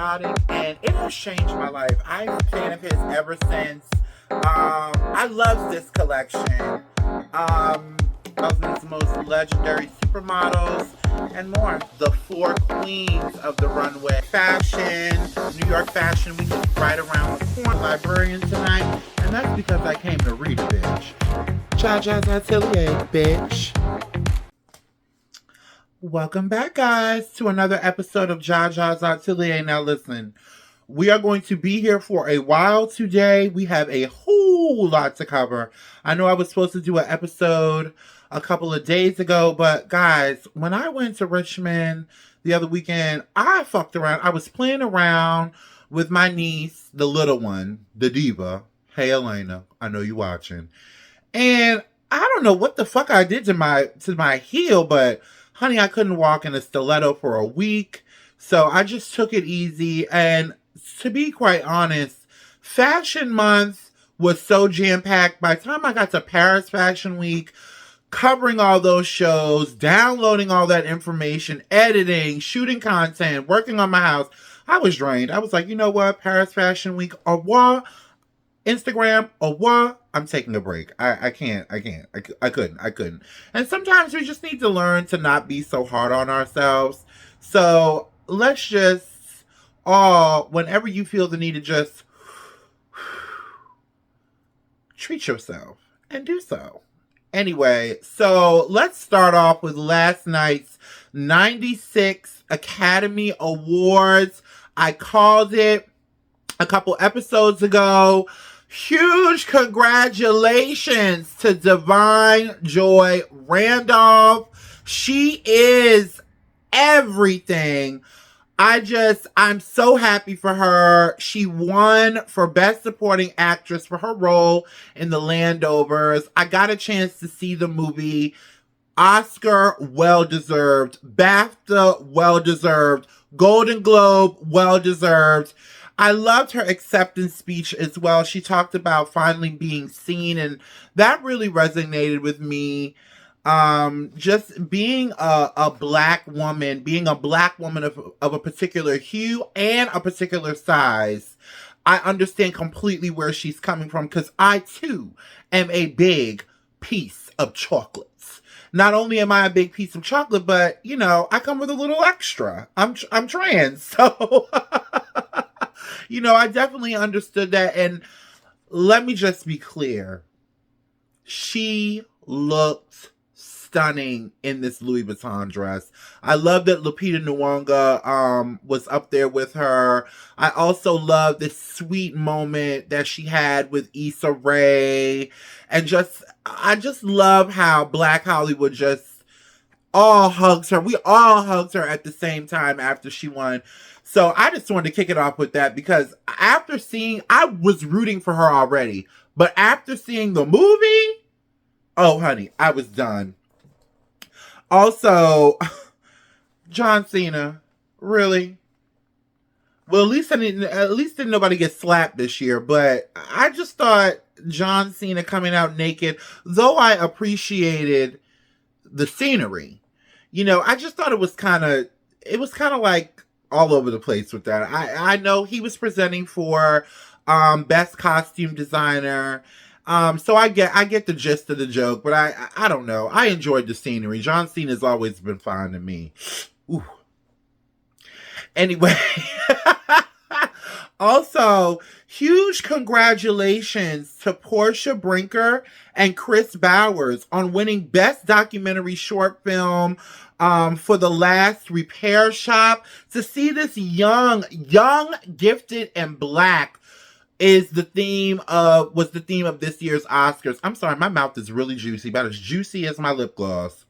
chaotic, and it has changed my life. I'm a fan of his ever since. I love this collection. Of his most legendary supermodels and more. The four queens of the runway. Fashion, New York Fashion Week is right around the corner. Librarian tonight, and that's because I came to read a bitch. Jaja's Atelier, bitch. Welcome back, guys, to another episode of Jaja's Atelier. Now, listen, we are going to be here for a while today. We have a whole lot to cover. I know I was supposed to do an episode a couple of days ago, but guys, when I went to Richmond the other weekend, I fucked around. I was playing around with my niece, the little one, the diva. Hey, Elena, I know you watching. And I don't know what the fuck I did to my heel, but honey, I couldn't walk in a stiletto for a week. So I just took it easy. And to be quite honest, Fashion Month was so jam-packed. By the time I got to Paris Fashion Week, covering all those shows, downloading all that information, editing, shooting content, working on my house, I was drained. I was like, you know what? Paris Fashion Week, au revoir. Instagram, au revoir. I'm taking a break. I couldn't. And sometimes we just need to learn to not be so hard on ourselves. So let's just whenever you feel the need to just treat yourself and do so. Anyway, so let's start off with last night's 96 Academy Awards. I called it a couple episodes ago. Huge congratulations to Divine Joy Randolph. She is everything. I'm so happy for her. She won for Best Supporting Actress for her role in The Landovers. I got a chance to see the movie. Oscar, well-deserved. BAFTA, well-deserved. Golden Globe, well-deserved. I loved her acceptance speech as well. She talked about finally being seen, and that really resonated with me. Just being a black woman, of a particular hue and a particular size, I understand completely where she's coming from, because I too am a big piece of chocolates. Not only am I a big piece of chocolate, but you know, I come with a little extra. I'm trans, so you know, I definitely understood that. And let me just be clear. She looked stunning in this Louis Vuitton dress. I love that Lupita Nyong'o was up there with her. I also love this sweet moment that she had with Issa Rae. And I just love how Black Hollywood just all hugs her. We all hugged her at the same time after she won. So I just wanted to kick it off with that, because I was rooting for her already, but after seeing the movie, oh honey, I was done. Also, John Cena, really? Well, at least didn't nobody get slapped this year, but I just thought John Cena coming out naked, though I appreciated the scenery, you know, I just thought it was kind of like all over the place with that. I know he was presenting for best costume designer. So I get the gist of the joke, but I don't know. I enjoyed the scenery. John Cena's always been fine to me. Ooh. Anyway, also, huge congratulations to Portia Brinker and Chris Bowers on winning Best Documentary Short Film for The Last Repair Shop. To see this young, gifted, and black was the theme of this year's Oscars. I'm sorry, my mouth is really juicy, about as juicy as my lip gloss.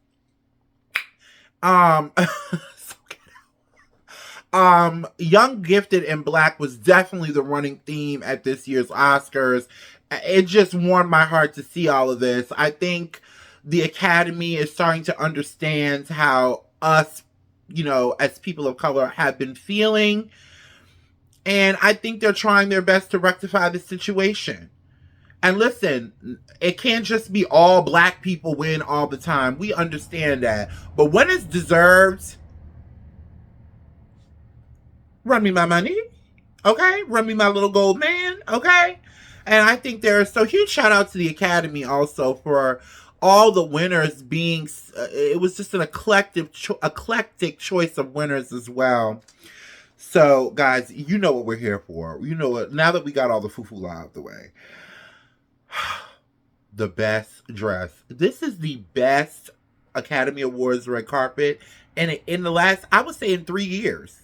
Young, gifted, and black was definitely the running theme at this year's Oscars. It just warmed my heart to see all of this. I think the Academy is starting to understand how us, you know, as people of color have been feeling. And I think they're trying their best to rectify the situation. And listen, it can't just be all black people win all the time. We understand that. But when it's deserved, Run me my money. Okay? Run me my little gold man. Okay? And I think there's so huge shout out to the Academy also for all the winners being it was just an eclectic choice of winners as well. So guys, you know what we're here for. You know what, now that we got all the foo-foo out of the way. The best dress. This is the best Academy Awards red carpet and in the last, I would say, in 3 years.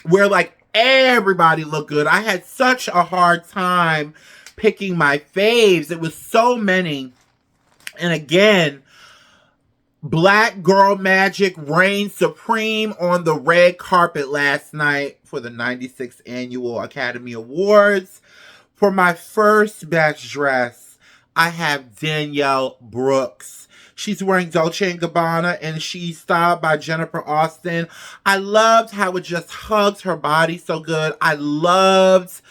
Where like everybody looked good. I had such a hard time picking my faves. It was so many. And again, Black Girl Magic reigned supreme on the red carpet last night for the 96th Annual Academy Awards. For my first best dress, I have Danielle Brooks. She's wearing Dolce & Gabbana, and she's styled by Jennifer Austin. I loved how it just hugs her body so good. I love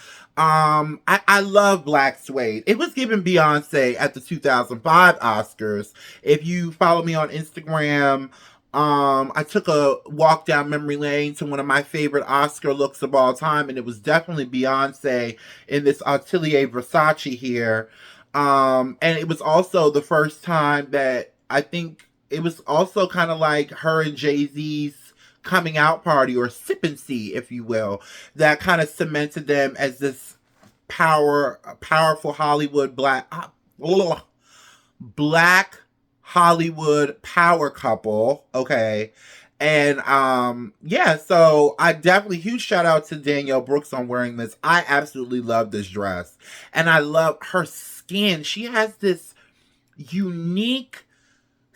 black suede. It was given Beyonce at the 2005 Oscars. If you follow me on Instagram, I took a walk down memory lane to one of my favorite Oscar looks of all time, and it was definitely Beyonce in this Atelier Versace here. And it was also the first time that I think it was also kind of like her and Jay-Z's coming out party, or sip and see, if you will, that kind of cemented them as this powerful Hollywood black Hollywood power couple. Okay. And yeah, so I definitely, huge shout out to Danielle Brooks on wearing this. I absolutely love this dress. And I love her skin. She has this unique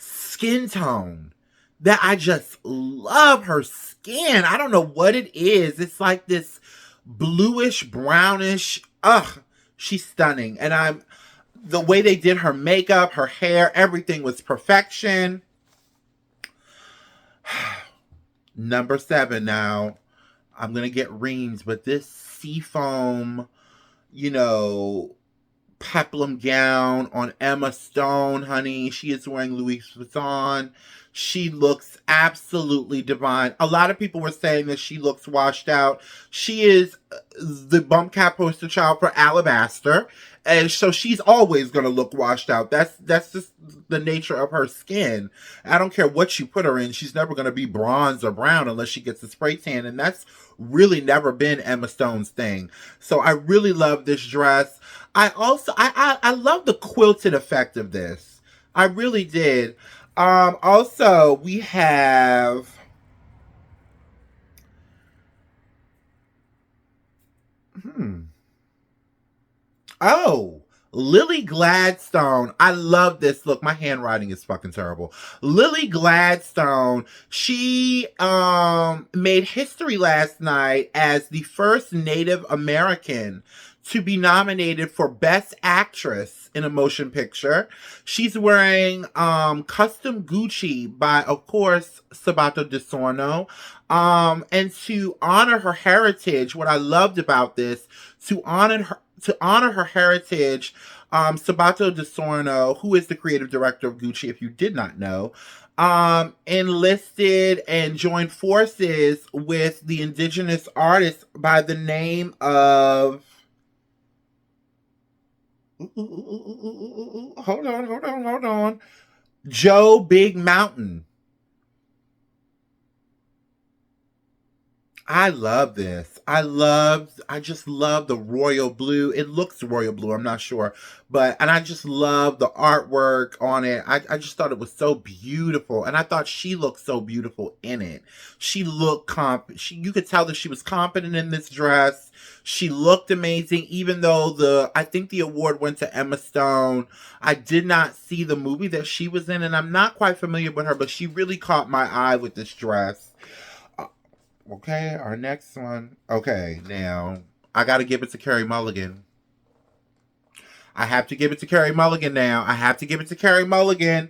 skin tone that I just love. Her skin, I don't know what it is. It's like this bluish, brownish. Ugh, she's stunning. And the way they did her makeup, her hair, everything was perfection. Number 7 now. I'm going to get reams, but this seafoam, peplum gown on Emma Stone, honey. She is wearing Louis Vuitton. She looks absolutely divine. A lot of people were saying that she looks washed out. She is the bump cap poster child for Alabaster. And so she's always going to look washed out. That's just the nature of her skin. I don't care what you put her in. She's never going to be bronze or brown unless she gets a spray tan. And that's really never been Emma Stone's thing. So I really love this dress. I love the quilted effect of this. I really did. Also, we have Lily Gladstone. I love this look. My handwriting is fucking terrible. Lily Gladstone. She made history last night as the first Native American to be nominated for Best Actress in a Motion Picture. She's wearing custom Gucci by, of course, Sabato De Sorno. And to honor her heritage, what I loved about this, to honor her heritage, Sabato De Sorno, who is the creative director of Gucci, if you did not know, enlisted and joined forces with the indigenous artist by the name of hold on. Joe Big Mountain. I love this. I just love the royal blue. It looks royal blue, I'm not sure. And I just love the artwork on it. I just thought it was so beautiful. And I thought she looked so beautiful in it. She looked you could tell that she was confident in this dress. She looked amazing, even though I think the award went to Emma Stone. I did not see the movie that she was in, and I'm not quite familiar with her, but she really caught my eye with this dress. Okay, our next one. Okay, now, I gotta give it to Carey Mulligan. I have to give it to Carey Mulligan now. I have to give it to Carey Mulligan.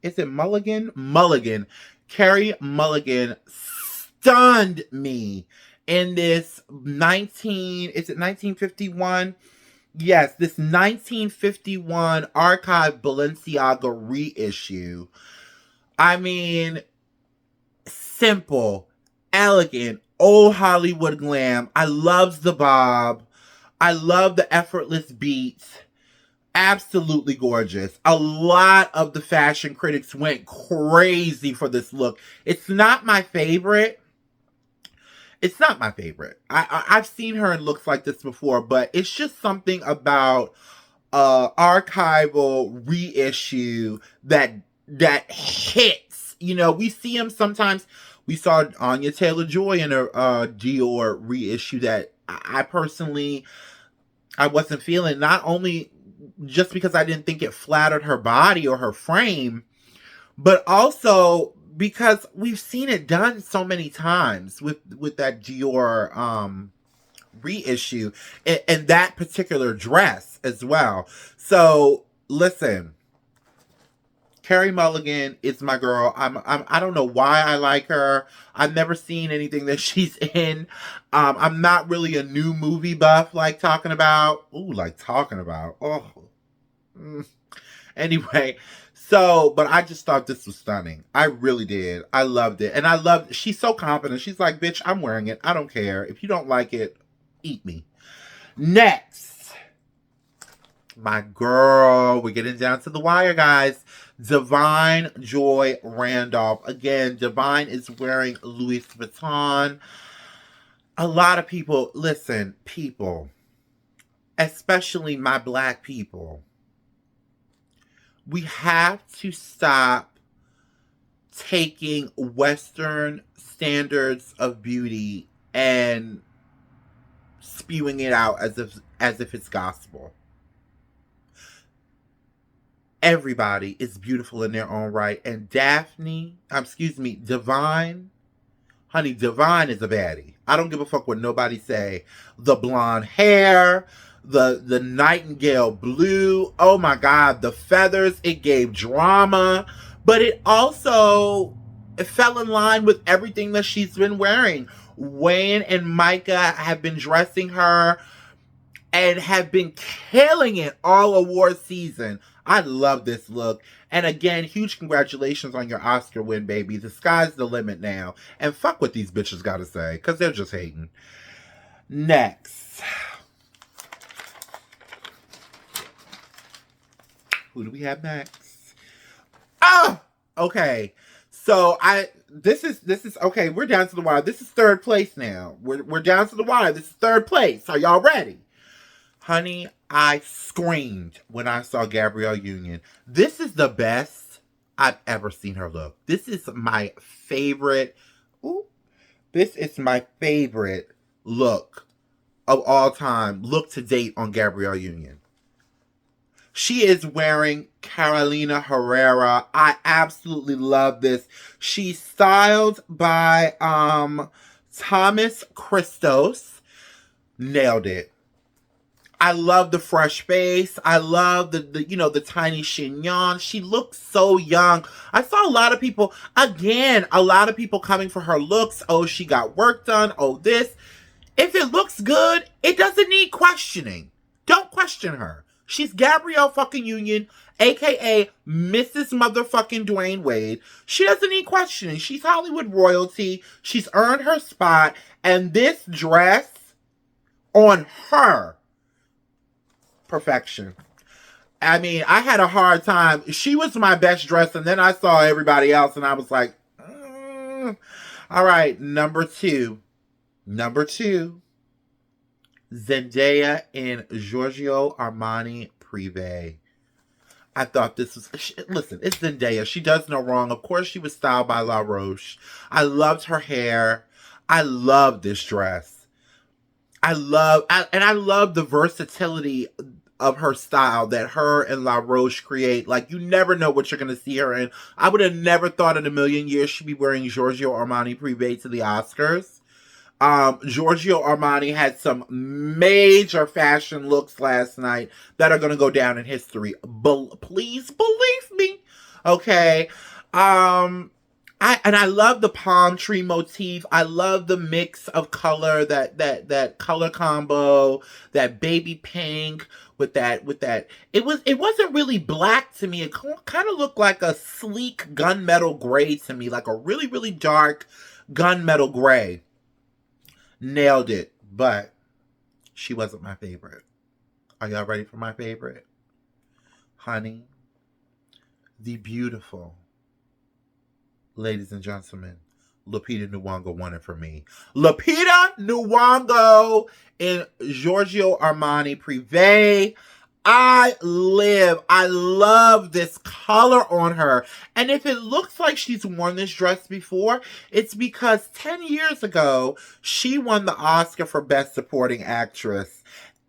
Is it Mulligan? Mulligan. Carey Mulligan stunned me in this is it 1951? Yes, this 1951 Archive Balenciaga reissue. I mean, simple, elegant, old Hollywood glam. I loves the bob. I love the effortless beats. Absolutely gorgeous. A lot of the fashion critics went crazy for this look. It's not my favorite. It's not my favorite. I've seen her in looks like this before, but it's just something about archival reissue that hits. You know, we see them sometimes. We saw Anya Taylor-Joy in a Dior reissue that I personally I wasn't feeling. Not only just because I didn't think it flattered her body or her frame, but also because we've seen it done so many times with that Dior reissue and that particular dress as well. So listen, Carey Mulligan is my girl. I don't know why I like her. I've never seen anything that she's in. I'm not really a new movie buff like talking about. Ooh, like talking about. Oh. Anyway, so, but I just thought this was stunning. I really did. I loved it. And I loved, she's so confident. She's like, bitch, I'm wearing it. I don't care. If you don't like it, eat me. Next, my girl. We're getting down to the wire, guys. Divine Joy Randolph. Again, Divine is wearing Louis Vuitton. A lot of people, listen, people, especially my black people, we have to stop taking Western standards of beauty and spewing it out as if it's gospel. Everybody is beautiful in their own right, and Divine, honey, Divine is a baddie. I don't give a fuck what nobody say. The blonde hair, the nightingale blue, oh my god, the feathers, it gave drama, but it also fell in line with everything that she's been wearing. Wayne and Micah have been dressing her and have been killing it all award season. I love this look. And again, huge congratulations on your Oscar win, baby. The sky's the limit now. And fuck what these bitches gotta say, because they're just hating. Next. Who do we have next? Oh! Okay. So this is okay, we're down to the wire. This is third place now. We're down to the wire. This is third place. Are y'all ready? Honey, I screamed when I saw Gabrielle Union. This is the best I've ever seen her look. This is my favorite. Ooh, this is my favorite look of all time. Look to date on Gabrielle Union. She is wearing Carolina Herrera. I absolutely love this. She's styled by Thomas Christos. Nailed it. I love the fresh face. I love the tiny chignon. She looks so young. I saw a lot of people coming for her looks. Oh, she got work done. Oh, this. If it looks good, it doesn't need questioning. Don't question her. She's Gabrielle fucking Union, aka Mrs. Motherfucking Dwayne Wade. She doesn't need questioning. She's Hollywood royalty. She's earned her spot. And this dress on her, perfection. I mean, I had a hard time. She was my best dress, and then I saw everybody else, and I was like, all right, number two. Zendaya in Giorgio Armani Privé. I thought this was... Listen, it's Zendaya. She does no wrong. Of course, she was styled by La Roche. I loved her hair. I love this dress. I love the versatility of her style that her and La Roche create. Like, you never know what you're going to see her in. I would have never thought in a million years she'd be wearing Giorgio Armani Privé to the Oscars. Giorgio Armani had some major fashion looks last night that are going to go down in history. Please believe me. Okay. I love the palm tree motif. I love the mix of color, that color combo, that baby pink with that. It wasn't really black to me. It kind of looked like a sleek gunmetal gray to me, like a really really dark gunmetal gray. Nailed it, but she wasn't my favorite. Are y'all ready for my favorite? Honey, the beautiful, ladies and gentlemen, Lupita Nyong'o won it for me. Lupita Nyong'o in Giorgio Armani Privé. I love this color on her. And if it looks like she's worn this dress before, it's because 10 years ago, she won the Oscar for Best Supporting Actress.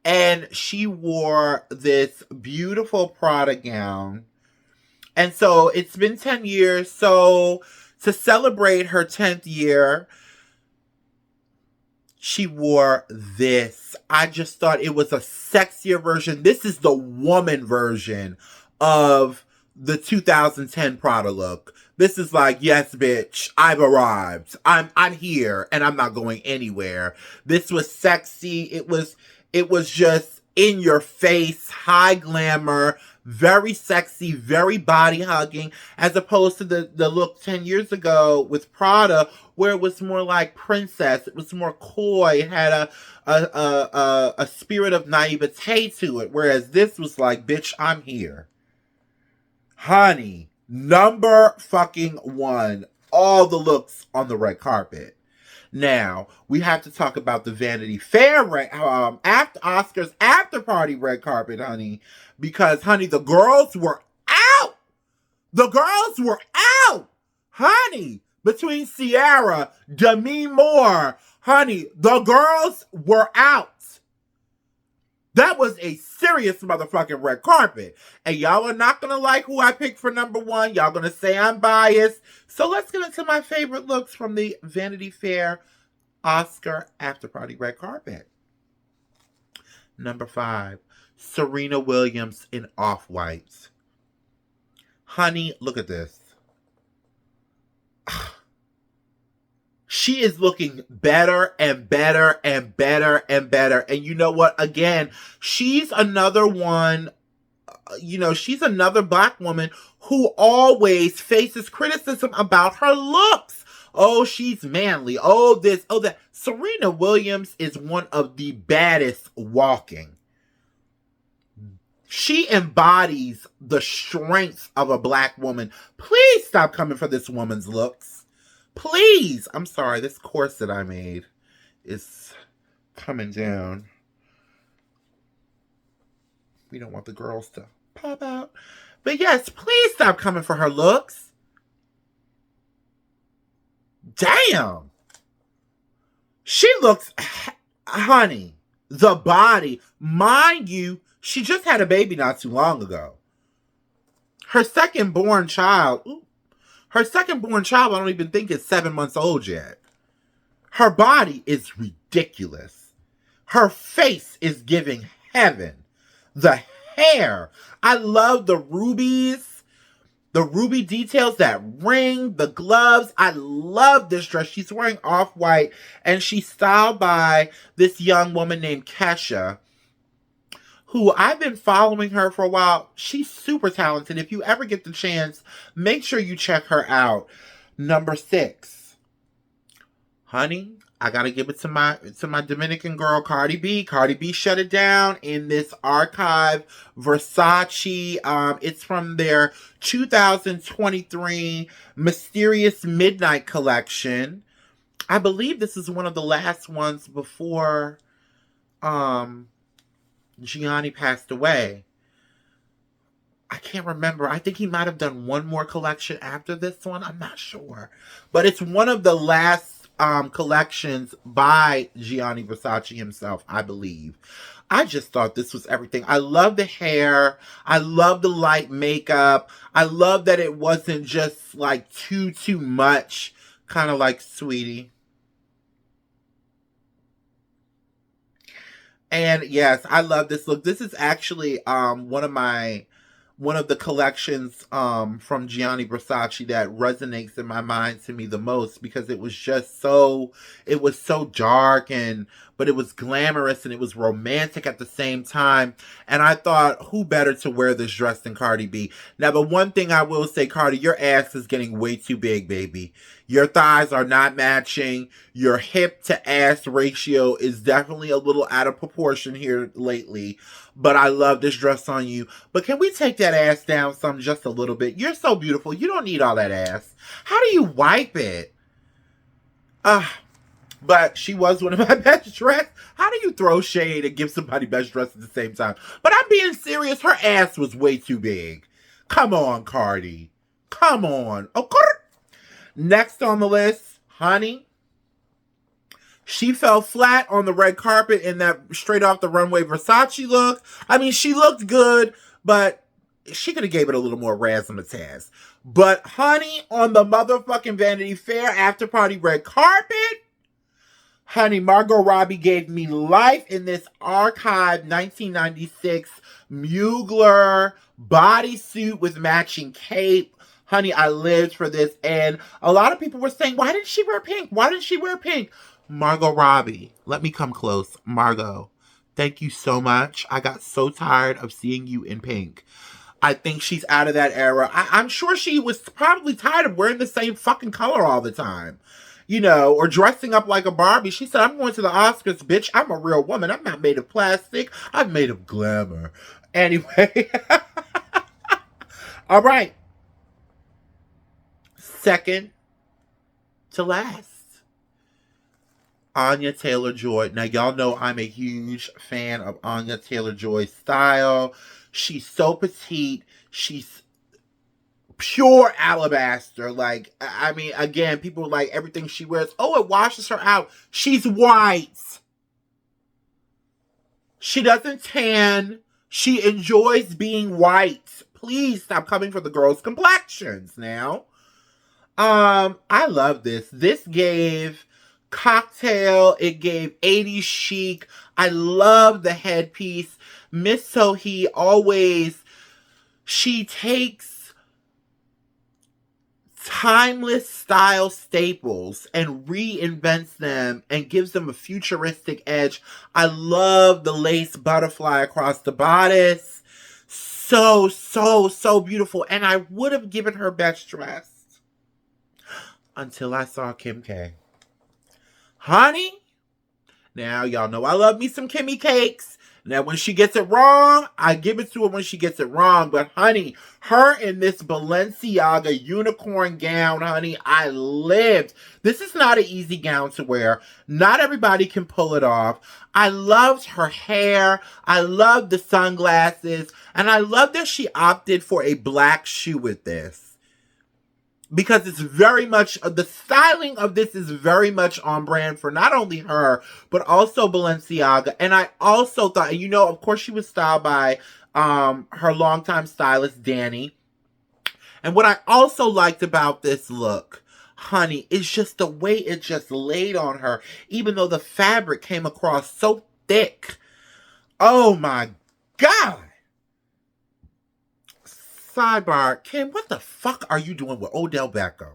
And she wore this beautiful Prada gown. And so it's been 10 years. So to celebrate her 10th year, she wore this. I just thought it was a sexier version. This is the woman version of the 2010 Prada look. This is like, yes, bitch, I've arrived. I'm here and I'm not going anywhere. This was sexy. It was just in your face, high glamour, very sexy, very body hugging, as opposed to the look 10 years ago with Prada, where it was more like princess. It was more coy. It had a spirit of naivete to it, whereas this was like, bitch, I'm here. Honey, number fucking one. All the looks on the red carpet. Now, we have to talk about the Vanity Fair after Oscars after party red carpet, honey. Because, honey, the girls were out. The girls were out. Honey, between Ciara, Demi Moore, honey, the girls were out. That was a serious motherfucking red carpet. And y'all are not going to like who I picked for number one. Y'all going to say I'm biased. So let's get into my favorite looks from the Vanity Fair Oscar after party red carpet. Number 5, Serena Williams in Off-White. Honey, look at this. She is looking better and better and better and better. And you know what? Again, she's another one, she's another black woman who always faces criticism about her looks. Oh, she's manly. Oh, this, oh, that. Serena Williams is one of the baddest walking. She embodies the strength of a black woman. Please stop coming for this woman's looks. Please. I'm sorry, this corset I made is coming down. We don't want the girls to pop out. But yes, please stop coming for her looks. Damn. She looks, honey, the body. Mind you, she just had a baby not too long ago. Her second born child, I don't even think is 7 months old yet. Her body is ridiculous. Her face is giving heaven. The hair. I love the rubies. The ruby details, that ring, the gloves. I love this dress. She's wearing off-white, and she's styled by this young woman named Kesha, who I've been following her for a while. She's super talented. If you ever get the chance, make sure you check her out. Number 6. Honey, I gotta give it to my Dominican girl, Cardi B. Cardi B shut it down in this archive Versace. It's from their 2023 Mysterious Midnight collection. I believe this is one of the last ones before Gianni passed away. I can't remember. I think he might have done one more collection after this one. I'm not sure. But it's one of the last collections by Gianni Versace himself, I believe. I just thought this was everything. I love the hair. I love the light makeup. I love that it wasn't just like too much. Kind of like Sweetie. And yes, I love this look. This is actually one of my one of the collections from Gianni Versace that resonates in my mind to me the most, because it was just so, it was so dark, and but it was glamorous and it was romantic at the same time. And I thought, who better to wear this dress than Cardi B? Now, the one thing I will say, Cardi, your ass is getting way too big, baby. Your thighs are not matching. Your hip to ass ratio is definitely a little out of proportion here lately. But I love this dress on you. But can we take that ass down some, just a little bit? You're so beautiful. You don't need all that ass. How do you wipe it? But she was one of my best dressed. How do you throw shade and give somebody best dressed at the same time? But I'm being serious. Her ass was way too big. Come on, Cardi. Come on. Okay. Next on the list, Honey. She fell flat on the red carpet in that straight off the runway Versace look. I mean, she looked good, but she could have gave it a little more razzmatazz. But Honey, on the motherfucking Vanity Fair after party red carpet, honey, Margot Robbie gave me life in this archive 1996 Mugler bodysuit with matching cape. Honey, I lived for this. And a lot of people were saying, why didn't she wear pink? Why didn't she wear pink? Margot Robbie, let me come close. Margot, thank you so much. I got so tired of seeing you in pink. I think she's out of that era. I'm sure she was probably tired of wearing the same fucking color all the time. You know, or dressing up like a Barbie. She said, I'm going to the Oscars, bitch. I'm a real woman. I'm not made of plastic. I'm made of glamour. Anyway. All right. Second to last. Anya Taylor-Joy. Now, y'all know I'm a huge fan of Anya Taylor-Joy's style. She's so petite. She's pure alabaster. Like, I mean, again, people like everything she wears. Oh, it washes her out. She's white. She doesn't tan. She enjoys being white. Please stop coming for the girls' complexions now. I love this. This gave cocktail. It gave 80s chic. I love the headpiece. Miss Sohee always, she takes timeless style staples and reinvents them and gives them a futuristic edge. I love the lace butterfly across the bodice. So, so, so beautiful. And I would have given her best dressed until I saw Kim K. Honey, now y'all know I love me some Kimmy Cakes. Now when she gets it wrong, I give it to her when she gets it wrong. But honey, her in this Balenciaga unicorn gown, honey, I lived. This is not an easy gown to wear. Not everybody can pull it off. I loved her hair. I loved the sunglasses. And I love that she opted for a black shoe with this. Because it's very much, the styling of this is very much on brand for not only her, but also Balenciaga. And I also thought, you know, of course she was styled by her longtime stylist, Danny. And what I also liked about this look, honey, is just the way it just laid on her, even though the fabric came across so thick. Oh my God. Sidebar, Kim, what the fuck are you doing with Odell Beckham?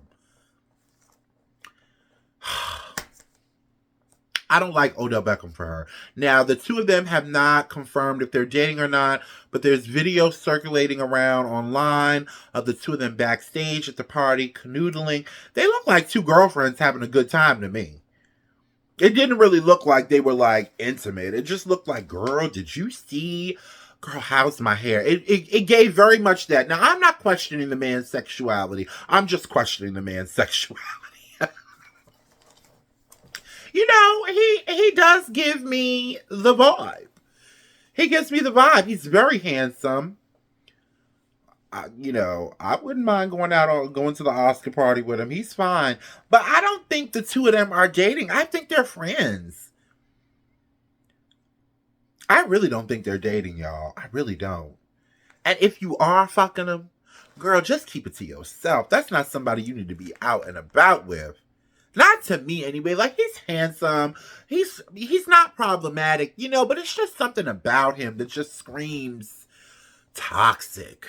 I don't like Odell Beckham for her. Now, the two of them have not confirmed if they're dating or not, but there's videos circulating around online of the two of them backstage at the party, canoodling. They look like two girlfriends having a good time to me. It didn't really look like they were, like, intimate. It just looked like, girl, did you see... Girl, how's my hair? It gave very much that. Now, I'm not questioning the man's sexuality. I'm just questioning the man's sexuality. You know, he does give me the vibe. He gives me the vibe. He's very handsome. You know, I wouldn't mind going to the Oscar party with him. He's fine. But I don't think the two of them are dating. I think they're friends. I really don't think they're dating, y'all. I really don't. And if you are fucking them, girl, just keep it to yourself. That's not somebody you need to be out and about with. Not to me, anyway. Like, he's handsome. He's not problematic, you know, but it's just something about him that just screams toxic.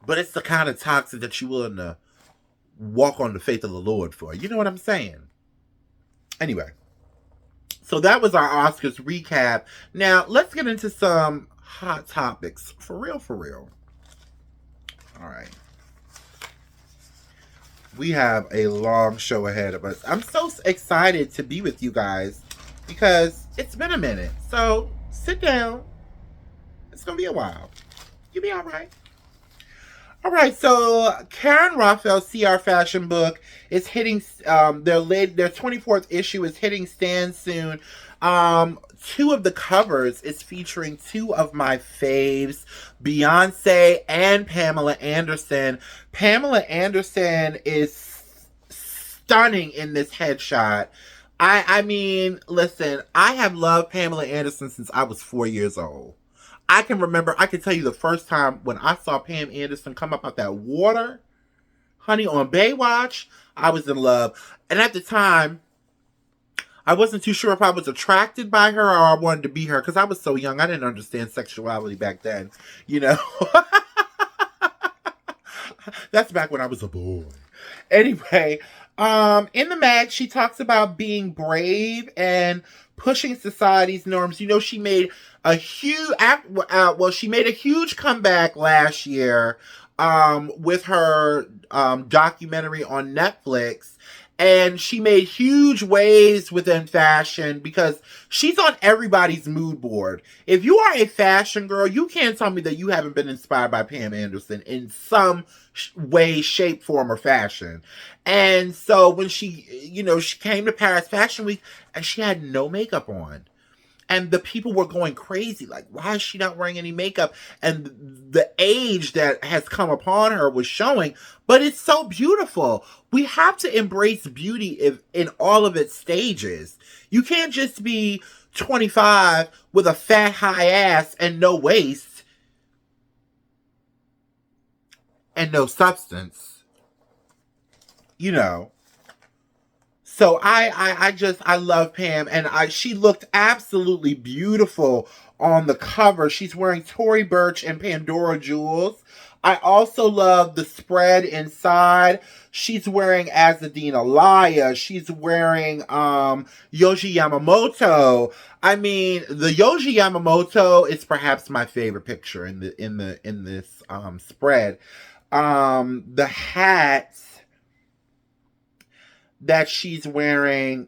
but it's the kind of toxic that you're willing to walk on the faith of the Lord for. You know what I'm saying? Anyway, so that was our Oscars recap. Now, let's get into some hot topics. For real, for real. All right. We have a long show ahead of us. I'm so excited to be with you guys because it's been a minute. So sit down. It's going to be a while. You'll be all right. All right, so Karen Raphael's CR Fashion book is hitting their 24th issue is hitting stands soon. Two of the covers is featuring two of my faves, Beyonce and Pamela Anderson. Pamela Anderson is stunning in this headshot. I mean, listen, I have loved Pamela Anderson since I was 4 years old. I can tell you the first time when I saw Pam Anderson come up out that water, honey, on Baywatch, I was in love. And at the time, I wasn't too sure if I was attracted by her or I wanted to be her because I was so young. I didn't understand sexuality back then, you know. That's back when I was a boy. Anyway, in the mag, she talks about being brave and pushing society's norms. You know, she made a huge comeback last year with her documentary on Netflix. And she made huge waves within fashion because she's on everybody's mood board. If you are a fashion girl, you can't tell me that you haven't been inspired by Pam Anderson in some way, shape, form, or fashion. And so when she came to Paris Fashion Week and she had no makeup on. And the people were going crazy. Like, why is she not wearing any makeup? And the age that has come upon her was showing. But it's so beautiful. We have to embrace beauty in all of its stages. You can't just be 25 with a fat, high ass and no waist. And no substance. You know. So I love Pam, and she looked absolutely beautiful on the cover. She's wearing Tory Burch and Pandora jewels. I also love the spread inside. She's wearing Azadine Alaya. She's wearing Yoji Yamamoto. I mean, the Yoji Yamamoto is perhaps my favorite picture in this spread. The hat that she's wearing,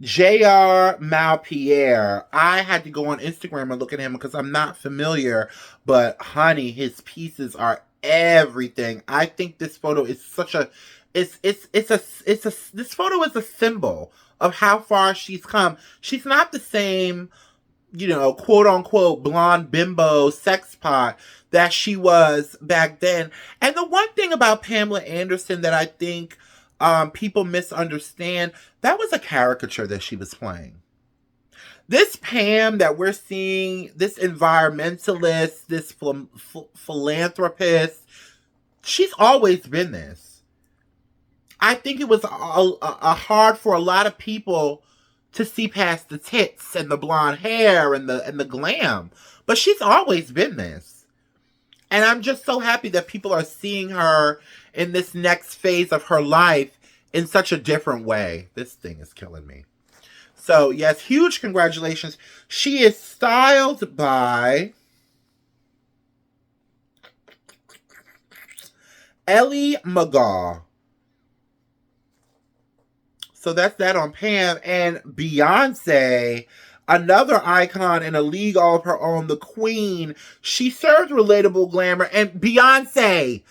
J.R. Malpierre. I had to go on Instagram and look at him because I'm not familiar, but honey, his pieces are everything. I think this photo is this photo is a symbol of how far she's come. She's not the same, quote unquote blonde bimbo sex pot that she was back then. And the one thing about Pamela Anderson that I think people misunderstand, that was a caricature that she was playing. This Pam that we're seeing, this environmentalist, this philanthropist, she's always been this. I think it was a hard for a lot of people to see past the tits and the blonde hair and the glam. But she's always been this. And I'm just so happy that people are seeing her in this next phase of her life in such a different way. This thing is killing me. So, yes, huge congratulations. She is styled by Ellie McGaw. So that's that on Pam. And Beyonce, another icon in a league all of her own, the queen. She served relatable glamour. And Beyonce!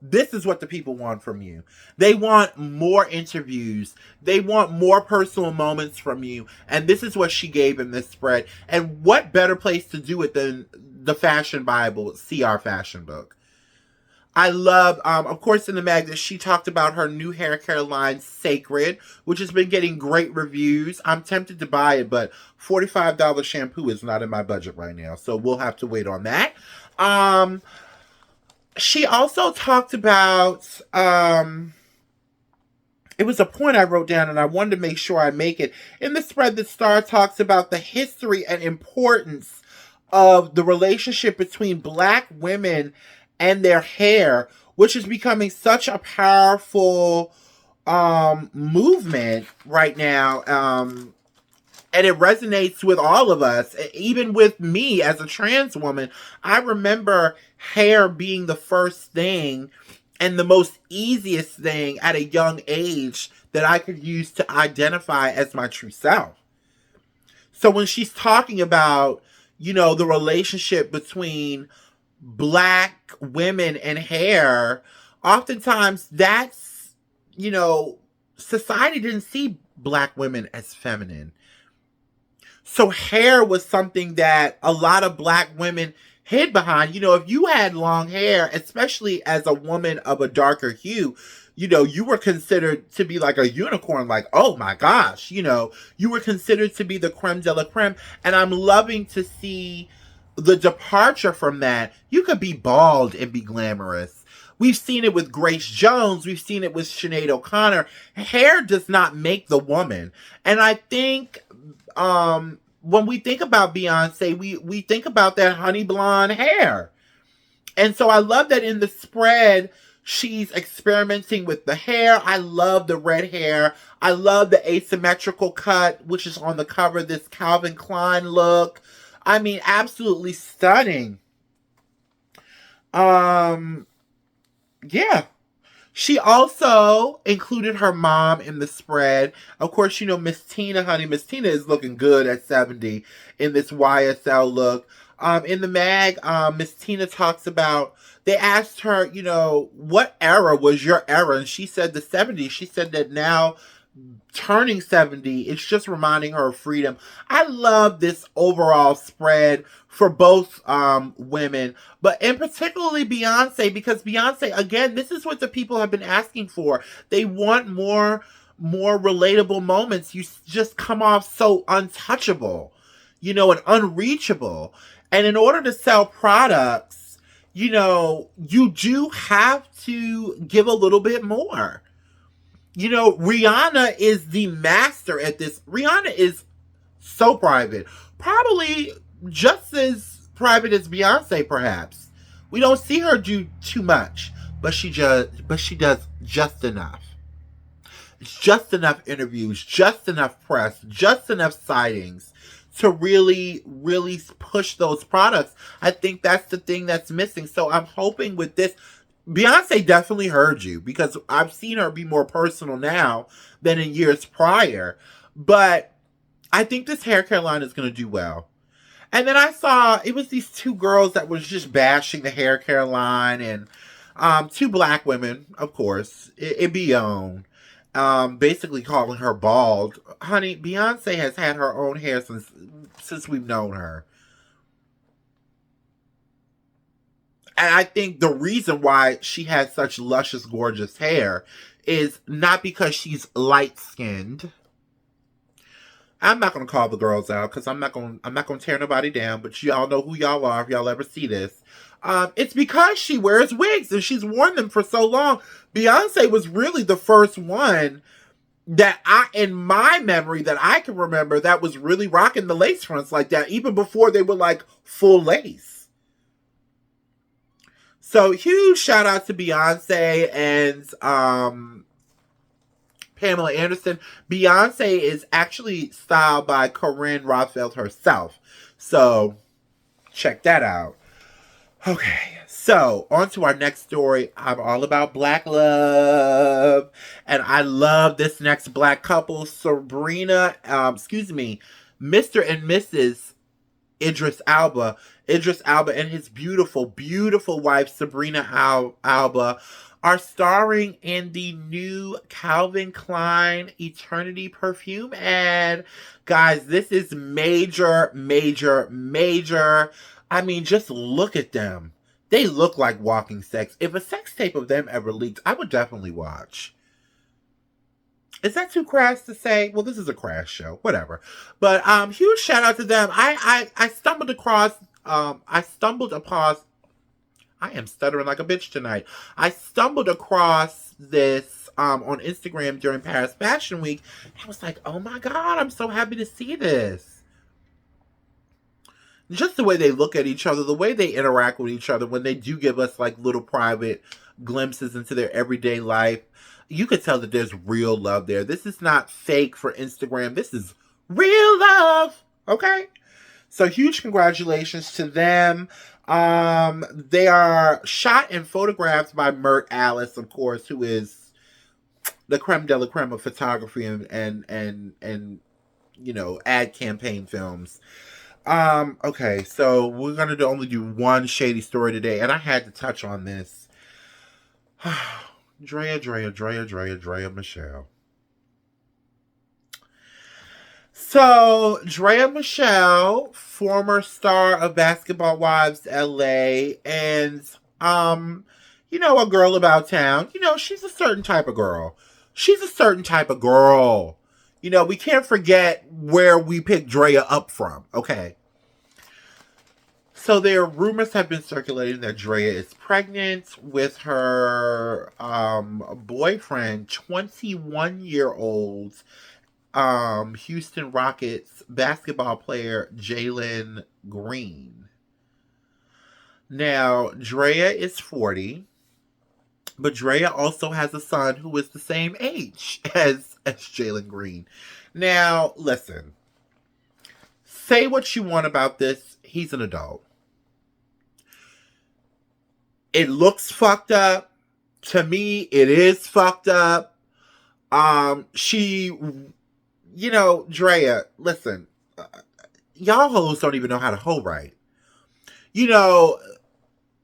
This is what the people want from you. They want more interviews. They want more personal moments from you. And this is what she gave in this spread. And what better place to do it than the Fashion Bible, CR Fashion Book. I love, of course, in the mag that she talked about her new hair care line, Sacred, which has been getting great reviews. I'm tempted to buy it, but $45 shampoo is not in my budget right now, so we'll have to wait on that. She also talked about it was a point I wrote down and I wanted to make sure I make it. In the spread, the Star talks about the history and importance of the relationship between black women and their hair, which is becoming such a powerful movement right now. And it resonates with all of us, even with me as a trans woman. I remember hair being the first thing and the most easiest thing at a young age that I could use to identify as my true self. So when she's talking about, the relationship between black women and hair, oftentimes that's, society didn't see black women as feminine. So hair was something that a lot of black women hid behind. If you had long hair, especially as a woman of a darker hue, you were considered to be like a unicorn, like, oh my gosh, you were considered to be the creme de la creme. And I'm loving to see the departure from that. You could be bald and be glamorous. We've seen it with Grace Jones. We've seen it with Sinead O'Connor. Hair does not make the woman. And I think when we think about Beyonce, we think about that honey blonde hair. And so I love that in the spread, she's experimenting with the hair. I love the red hair. I love the asymmetrical cut, which is on the cover, this Calvin Klein look. I mean, absolutely stunning. Yeah. She also included her mom in the spread. Of course, Miss Tina, honey. Miss Tina is looking good at 70 in this YSL look. In the mag, Miss Tina talks about, they asked her, what era was your era? And she said the 70s. She said that now turning 70, it's just reminding her of freedom. I love this overall spread for both women, but in particularly Beyonce, because Beyonce, again, this is what the people have been asking for. They want more relatable moments. You just come off so untouchable, and unreachable. And in order to sell products, you do have to give a little bit more. Rihanna is the master at this. Rihanna is so private. Probably just as private as Beyonce, perhaps. We don't see her do too much, but she does just enough. It's just enough interviews, just enough press, just enough sightings to really, really push those products. I think that's the thing that's missing. So I'm hoping with this, Beyonce definitely heard you, because I've seen her be more personal now than in years prior. But I think this hair care line is going to do well. And then I saw, it was these two girls that was just bashing the hair care line, and two black women, of course, it be on. Basically calling her bald. Honey, Beyonce has had her own hair since we've known her. And I think the reason why she has such luscious, gorgeous hair is not because she's light-skinned. I'm not gonna call the girls out because I'm not gonna tear nobody down, but y'all know who y'all are if y'all ever see this. It's because she wears wigs and she's worn them for so long. Beyonce was really the first one that in my memory, that I can remember, that was really rocking the lace fronts like that, even before they were like full lace. So huge shout out to Beyonce and Pamela Anderson. Beyonce is actually styled by Corinne Rothfeld herself. So check that out. Okay, so on to our next story. I'm all about black love. And I love this next black couple, Mr. and Mrs. Idris Elba. Idris Elba and his beautiful, beautiful wife, Sabrina Alba, are starring in the new Calvin Klein Eternity perfume ad. Guys, this is major, major, major. I mean, just look at them. They look like walking sex. If a sex tape of them ever leaked, I would definitely watch. Is that too crass to say? Well, this is a crash show. Whatever. But huge shout out to them. I stumbled across I am stuttering like a bitch tonight. I stumbled across this on Instagram during Paris Fashion Week. I was like, oh my God, I'm so happy to see this. Just the way they look at each other, the way they interact with each other when they do give us like little private glimpses into their everyday life. You could tell that there's real love there. This is not fake for Instagram. This is real love. Okay? So huge congratulations to them. They are shot and photographed by Mert Alice, of course, who is the creme de la creme of photography and you know, ad campaign films. Okay, so we're gonna only do one shady story today, and I had to touch on this. Drea Michelle. So, Draya Michelle, former star of Basketball Wives LA, and you know, a girl about town. You know, she's a certain type of girl. She's a certain type of girl. You know, we can't forget where we picked Draya up from, okay? So rumors have been circulating that Draya is pregnant with her boyfriend, 21-year-old Houston Rockets basketball player Jalen Green. Now, Draya is 40, but Draya also has a son who is the same age as Jalen Green. Now, listen. Say what you want about this. He's an adult. It looks fucked up. To me, it is fucked up. You know, Draya, listen, y'all hoes don't even know how to hoe right. You know,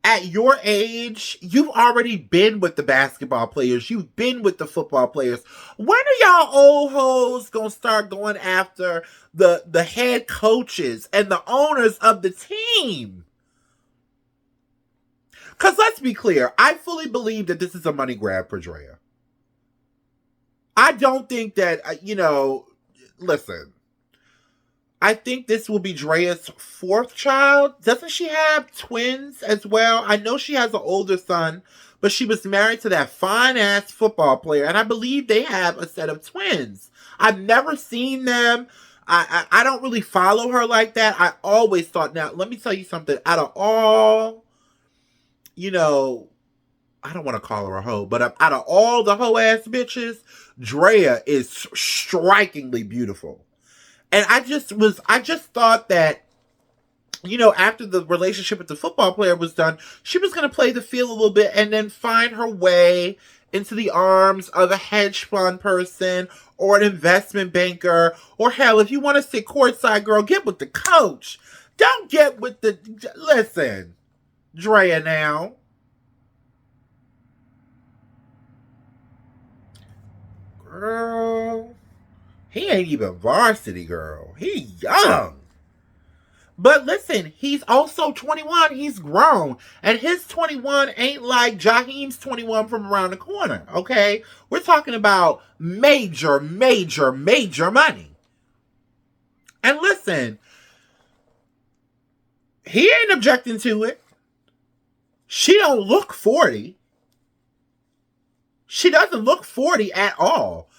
at your age, you've already been with the basketball players. You've been with the football players. When are y'all old hoes gonna start going after the head coaches and the owners of the team? Because let's be clear, I fully believe that this is a money grab for Draya. I don't think that, you know, listen, I think this will be Draya's fourth child. Doesn't she have twins as well? I know she has an older son, but she was married to that fine-ass football player, and I believe they have a set of twins. I've never seen them. I don't really follow her like that. I always thought, now, let me tell you something. Out of all, you know, I don't want to call her a hoe, but out of all the hoe-ass bitches, Draya is strikingly beautiful. And I just thought that, you know, after the relationship with the football player was done, she was going to play the field a little bit and then find her way into the arms of a hedge fund person or an investment banker. Or hell, if you want to sit courtside, girl, get with the coach. Don't get with the... Listen, Draya now. Girl, he ain't even varsity, girl. He young. But listen, he's also 21. He's grown. And his 21 ain't like Jaheim's 21 from around the corner, okay? We're talking about major, major, major money. And listen, he ain't objecting to it. She don't look 40. She doesn't look 40 at all.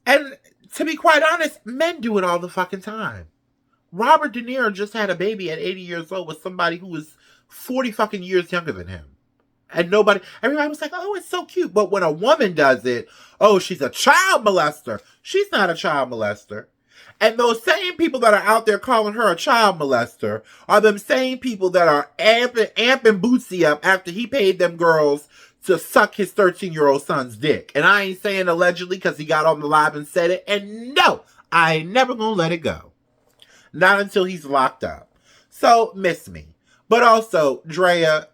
And to be quite honest, men do it all the fucking time. Robert De Niro just had a baby at 80 years old with somebody who was 40 fucking years younger than him. And everybody was like, oh, it's so cute. But when a woman does it, oh, she's a child molester. She's not a child molester. And those same people that are out there calling her a child molester are them same people that are amping Bootsy up after he paid them girls to suck his 13-year-old son's dick. And I ain't saying allegedly because he got on the live and said it. And no, I ain't never gonna let it go. Not until he's locked up. So, miss me. But also, Draya,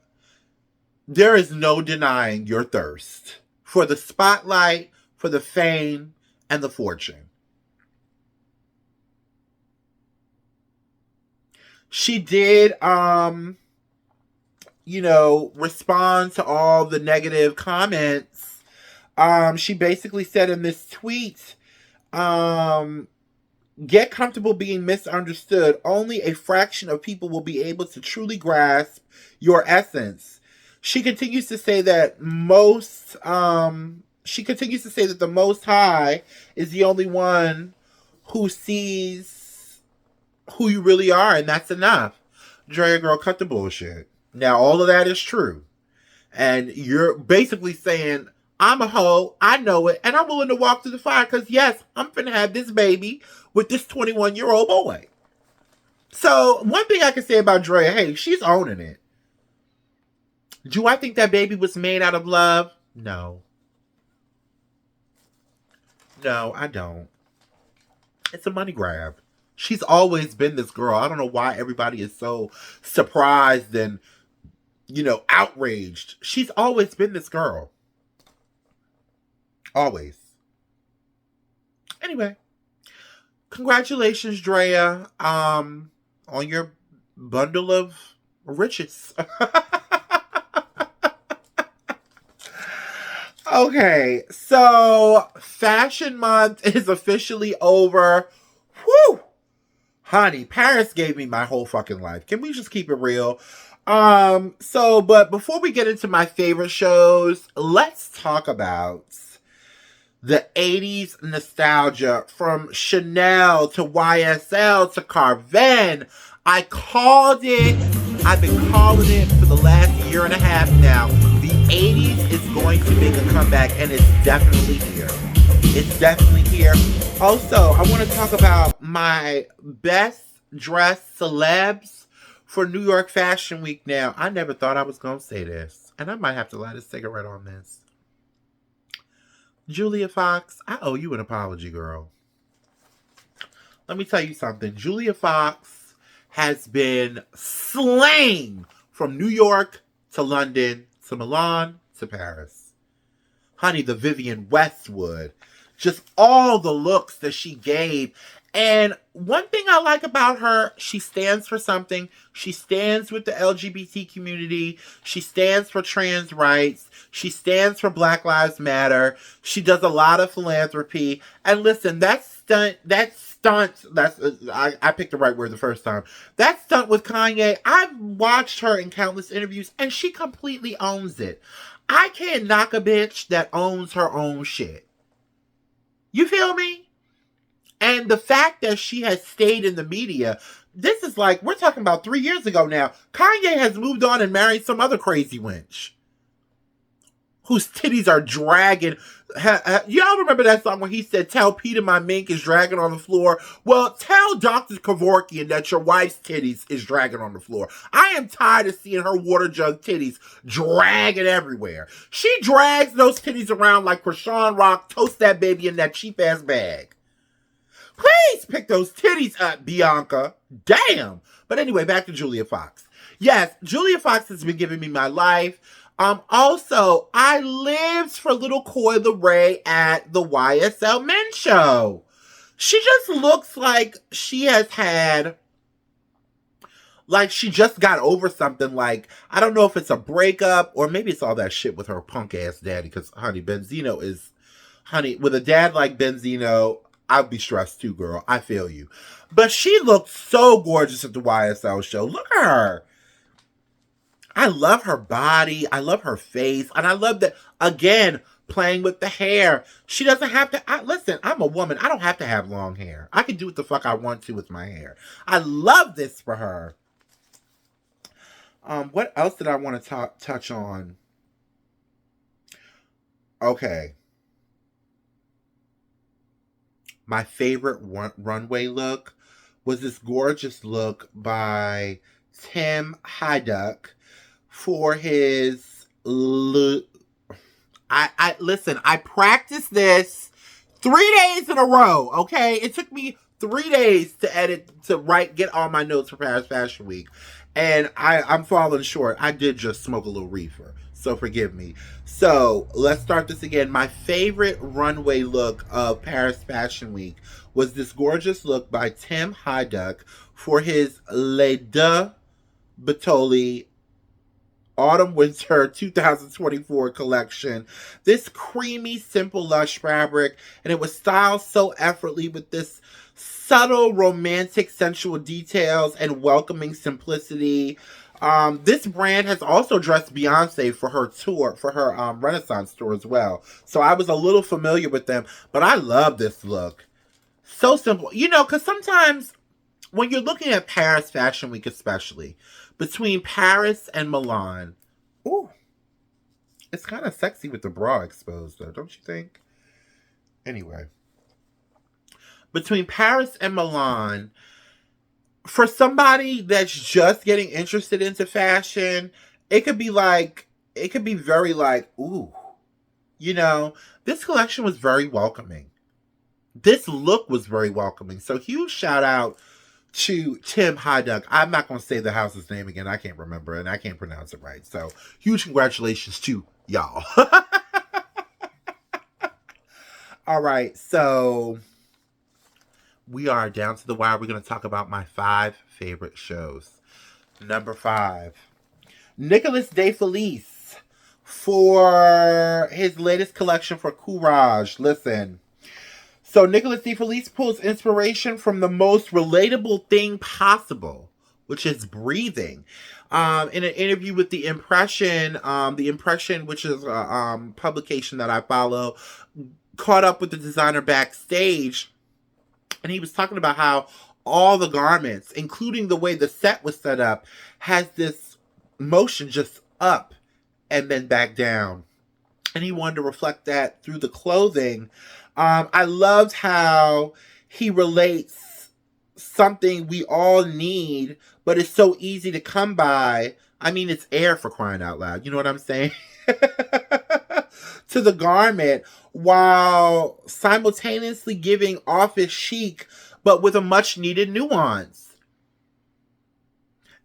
there is no denying your thirst for the spotlight, for the fame, and the fortune. She did, you know, respond to all the negative comments. She basically said in this tweet, get comfortable being misunderstood. Only a fraction of people will be able to truly grasp your essence. She continues to say that most She continues to say that the Most High is the only one who sees who you really are, and that's enough. Drea, girl, cut the bullshit. Now, all of that is true. And you're basically saying, I'm a hoe, I know it, and I'm willing to walk through the fire because, yes, I'm finna have this baby with this 21-year-old boy. So, one thing I can say about Drea, hey, she's owning it. Do I think that baby was made out of love? No. No, I don't. It's a money grab. She's always been this girl. I don't know why everybody is so surprised and, outraged. She's always been this girl. Always. Anyway, congratulations, Drea, on your bundle of riches. Okay, so Fashion Month is officially over. Whew! Honey, Paris gave me my whole fucking life. Can we just keep it real? But before we get into my favorite shows, let's talk about the 80s nostalgia from Chanel to YSL to Carven. I called it. I've been calling it for the last year and a half now. The 80s is going to make a comeback, and it's definitely here. It's definitely here. Also, I want to talk about my best dressed celebs for New York Fashion Week now. I never thought I was going to say this, and I might have to light a cigarette on this. Julia Fox, I owe you an apology, girl. Let me tell you something. Julia Fox has been slain from New York to London to Milan to Paris. Honey, the Vivienne Westwood. Just all the looks that she gave. And one thing I like about her, she stands for something. She stands with the LGBT community. She stands for trans rights. She stands for Black Lives Matter. She does a lot of philanthropy. And listen, I picked the right word the first time. That stunt with Kanye, I've watched her in countless interviews, and she completely owns it. I can't knock a bitch that owns her own shit. You feel me? And the fact that she has stayed in the media, this is like, we're talking about 3 years ago now. Kanye has moved on and married some other crazy wench whose titties are dragging. Y'all remember that song when he said, tell Peter my mink is dragging on the floor? Well, tell Dr. Kevorkian that your wife's titties is dragging on the floor. I am tired of seeing her water jug titties dragging everywhere. She drags those titties around like Krishan Rock, toast that baby in that cheap-ass bag. Please pick those titties up, Bianca. Damn. But anyway, back to Julia Fox. Yes, Julia Fox has been giving me my life. Also, I lived for little Coi Leray at the YSL Men's Show. She just looks like she has had, like she just got over something. Like, I don't know if it's a breakup or maybe it's all that shit with her punk ass daddy. Because, honey, Benzino is, with a dad like Benzino, I'd be stressed too, girl. I feel you. But she looked so gorgeous at the YSL show. Look at her. I love her body. I love her face. And I love that, again, playing with the hair. She doesn't have to, listen, I'm a woman. I don't have to have long hair. I can do what the fuck I want to with my hair. I love this for her. What else did I want to touch on? Okay. My favorite runway look was this gorgeous look by Tim Heiduck for his listen, I practiced this 3 days in a row, okay? It took me 3 days to get all my notes for Paris Fashion Week. And I'm falling short. I did just smoke a little reefer, so forgive me. So let's start this again. My favorite runway look of Paris Fashion Week was this gorgeous look by Tim Heiduck for his Les Deux Batoli Autumn-Winter 2024 collection. This creamy, simple, lush fabric, and it was styled so effortlessly with this subtle, romantic, sensual details and welcoming simplicity. This brand has also dressed Beyonce for her tour, for her Renaissance tour as well. So I was a little familiar with them, but I love this look. So simple. You know, because sometimes when you're looking at Paris Fashion Week, especially between Paris and Milan, ooh, it's kind of sexy with the bra exposed, though, don't you think? Anyway, between Paris and Milan, for somebody that's just getting interested into fashion, it could be like, it could be very like, ooh, you know, this collection was very welcoming. This look was very welcoming. So huge shout out to Tim Hyduck. I'm not going to say the house's name again. I can't remember and I can't pronounce it right. So huge congratulations to y'all. All right. So we are down to the wire. We're going to talk about my 5 favorite shows. Number 5, Nicolas De Felice for his latest collection for Courage. Listen. So Nicolas De Felice pulls inspiration from the most relatable thing possible, which is breathing. In an interview with The Impression, which is a publication that I follow, caught up with the designer backstage, and he was talking about how all the garments, including the way the set was set up, has this motion just up and then back down. And he wanted to reflect that through the clothing. I loved how he relates something we all need, but it's so easy to come by. I mean, it's air, for crying out loud. You know what I'm saying? To the garment, while simultaneously giving office chic, but with a much needed nuance.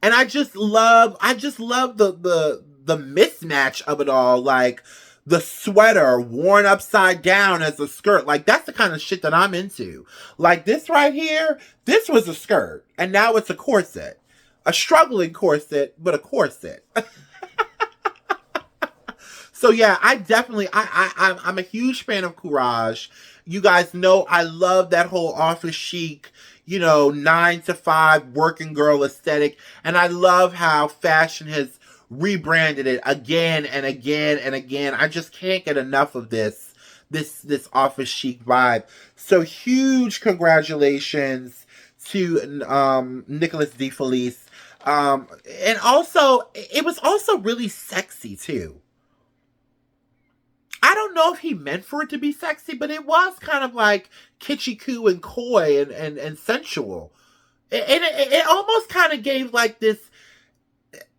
And I just love the mismatch of it all. Like, the sweater worn upside down as a skirt. Like, that's the kind of shit that I'm into. Like, this right here, this was a skirt, and now it's a corset. A struggling corset, but a corset. So yeah, I definitely, I'm a huge fan of Courage. You guys know I love that whole office chic, 9 to 5 working girl aesthetic. And I love how fashion has rebranded it again and again and again. I just can't get enough of this office chic vibe. So huge congratulations to Nicolas De Felice. And also, it was also really sexy too. I don't know if he meant for it to be sexy, but it was kind of like kitschy coo and coy and sensual. And it almost kind of gave like this,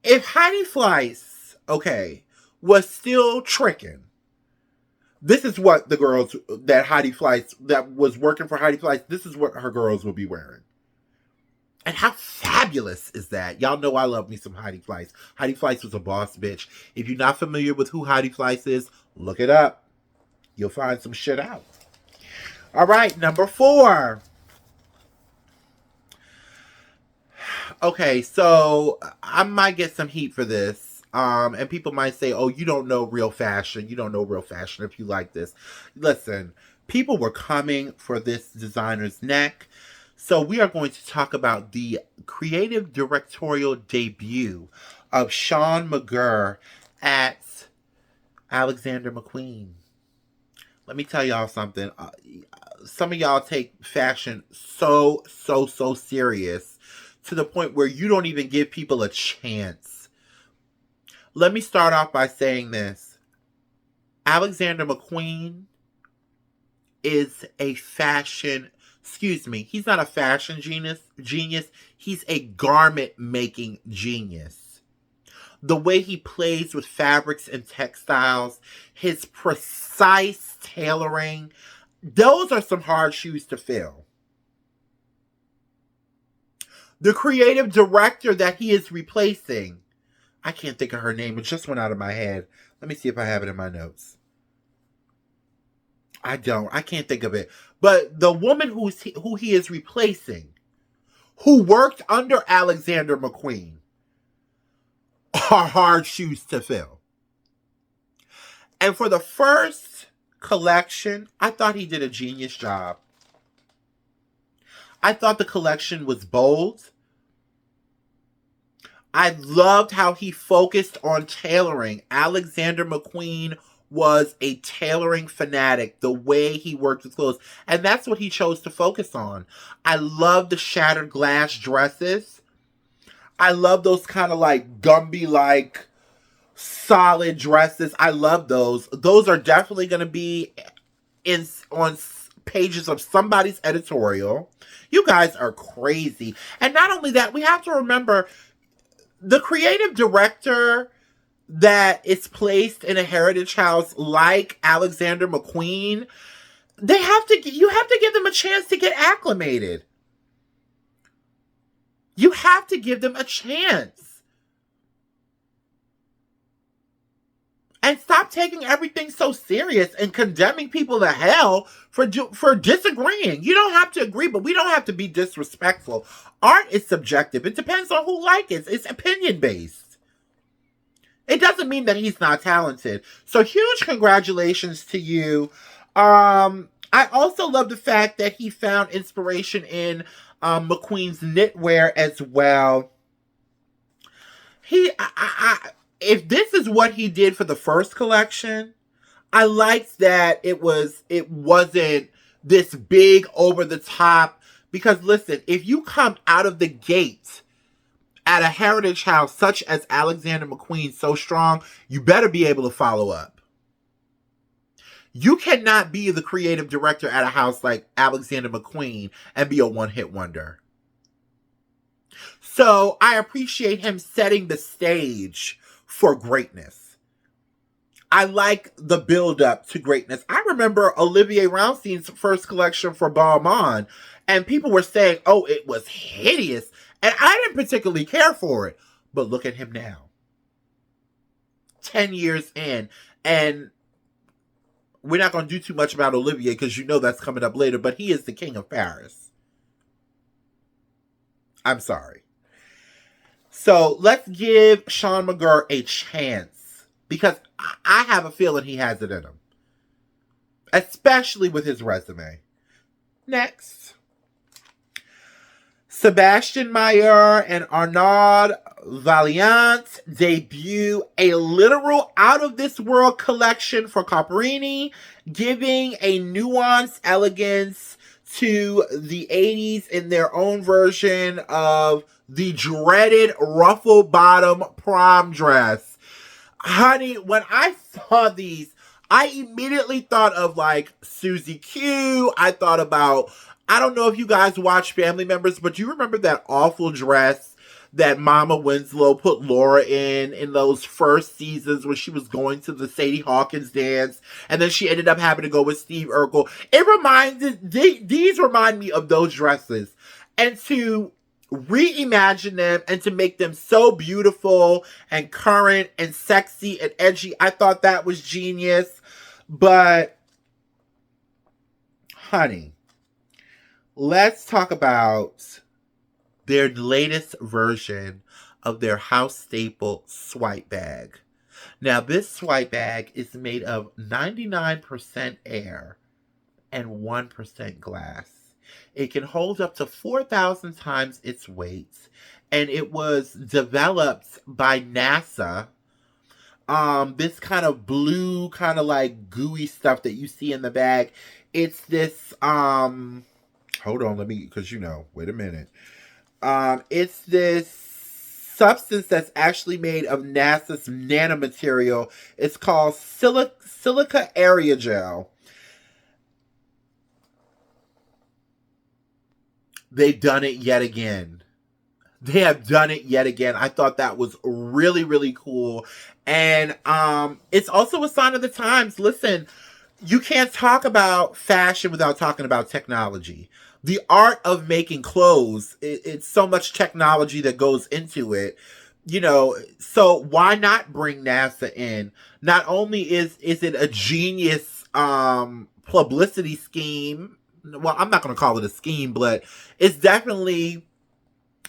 if Heidi Fleiss, okay, was still tricking, this is what the girls that was working for Heidi Fleiss, this is what her girls will be wearing. And how fabulous is that? Y'all know I love me some Heidi Fleiss. Heidi Fleiss was a boss bitch. If you're not familiar with who Heidi Fleiss is, look it up. You'll find some shit out. All right, number 4. Okay, so I might get some heat for this. And people might say, oh, you don't know real fashion. You don't know real fashion if you like this. Listen, people were coming for this designer's neck. So we are going to talk about the creative directorial debut of Sean McGurr at Alexander McQueen. Let me tell y'all something. Some of y'all take fashion so serious to the point where you don't even give people a chance. Let me start off by saying this. Alexander McQueen is a he's not a fashion genius. He's a garment making genius. The way he plays with fabrics and textiles, his precise tailoring, those are some hard shoes to fill. The creative director that he is replacing, I can't think of her name. It just went out of my head. Let me see if I have it in my notes. I can't think of it. But the woman who he is replacing, who worked under Alexander McQueen, are hard shoes to fill. And for the first collection, I thought he did a genius job. I thought the collection was bold. I loved how he focused on tailoring. Alexander McQueen was a tailoring fanatic, the way he worked with clothes. And that's what he chose to focus on. I love the shattered glass dresses. I love those kind of like Gumby like solid dresses. I love those. Those are definitely going to be in on pages of somebody's editorial. You guys are crazy. And not only that, we have to remember the creative director that is placed in a heritage house like Alexander McQueen, you have to give them a chance to get acclimated. You have to give them a chance. And stop taking everything so serious and condemning people to hell for disagreeing. You don't have to agree, but we don't have to be disrespectful. Art is subjective. It depends on who likes it. It's opinion based. It doesn't mean that he's not talented. So huge congratulations to you. I also love the fact that he found inspiration in McQueen's knitwear as well. If this is what he did for the first collection, I liked that it wasn't this big over the top. Because listen, if you come out of the gate at a heritage house such as Alexander McQueen so strong, you better be able to follow up. You cannot be the creative director at a house like Alexander McQueen and be a one-hit wonder. So I appreciate him setting the stage for greatness. I like the build-up to greatness. I remember Olivier Rousteing's first collection for Balmain, and people were saying, oh, it was hideous. And I didn't particularly care for it. But look at him now. 10 years in. And we're not going to do too much about Olivier because you know that's coming up later. But he is the king of Paris. I'm sorry. So let's give Sean McGurr a chance. Because I have a feeling he has it in him. Especially with his resume. Next. Sebastian Mayer and Arnaud Vaillant debut a literal out-of-this-world collection for Caprini, giving a nuanced elegance to the 80s in their own version of the dreaded ruffle-bottom prom dress. Honey, when I saw these, I immediately thought of like Susie Q. I thought about, I don't know if you guys watch Family Members, but do you remember that awful dress that Mama Winslow put Laura in those first seasons when she was going to the Sadie Hawkins dance, and then she ended up having to go with Steve Urkel? These remind me of those dresses. And to reimagine them and to make them so beautiful and current and sexy and edgy, I thought that was genius. But, honey, let's talk about their latest version of their house staple swipe bag. Now, this swipe bag is made of 99% air and 1% glass. It can hold up to 4,000 times its weight, and it was developed by NASA. This kind of blue, kind of like gooey stuff that you see in the bag. It's this, hold on, because wait a minute. It's this substance that's actually made of NASA's nanomaterial. It's called silica aerogel. They've done it yet again. They have done it yet again. I thought that was really, really cool. And it's also a sign of the times. Listen, you can't talk about fashion without talking about technology. The art of making clothes, it's so much technology that goes into it. So why not bring NASA in? Not only is it a genius publicity scheme. Well, I'm not going to call it a scheme, but it's definitely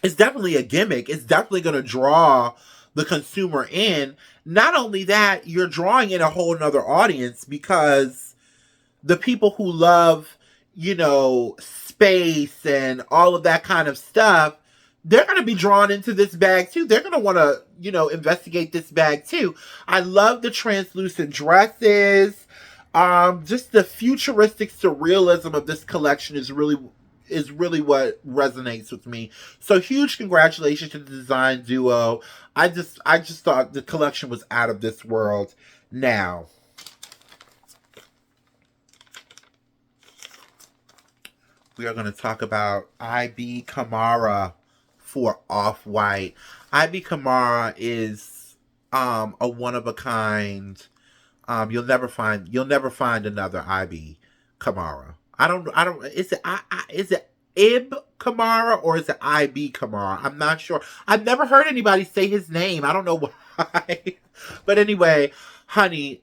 a gimmick. It's definitely going to draw the consumer in. Not only that, you're drawing in a whole nother audience because the people who love, space and all of that kind of stuff, they're going to be drawn into this bag too. They're going to want to, investigate this bag too. I love the translucent dresses. Just the futuristic surrealism of this collection is really what resonates with me. So huge congratulations to the design duo. I just thought the collection was out of this world. Now, we are going to talk about IB Kamara for Off-White. IB Kamara is a one of a kind. You'll never find another IB Kamara. I don't is it Ib Kamara or is it IB Kamara? I'm not sure. I've never heard anybody say his name. I don't know why. But anyway, honey,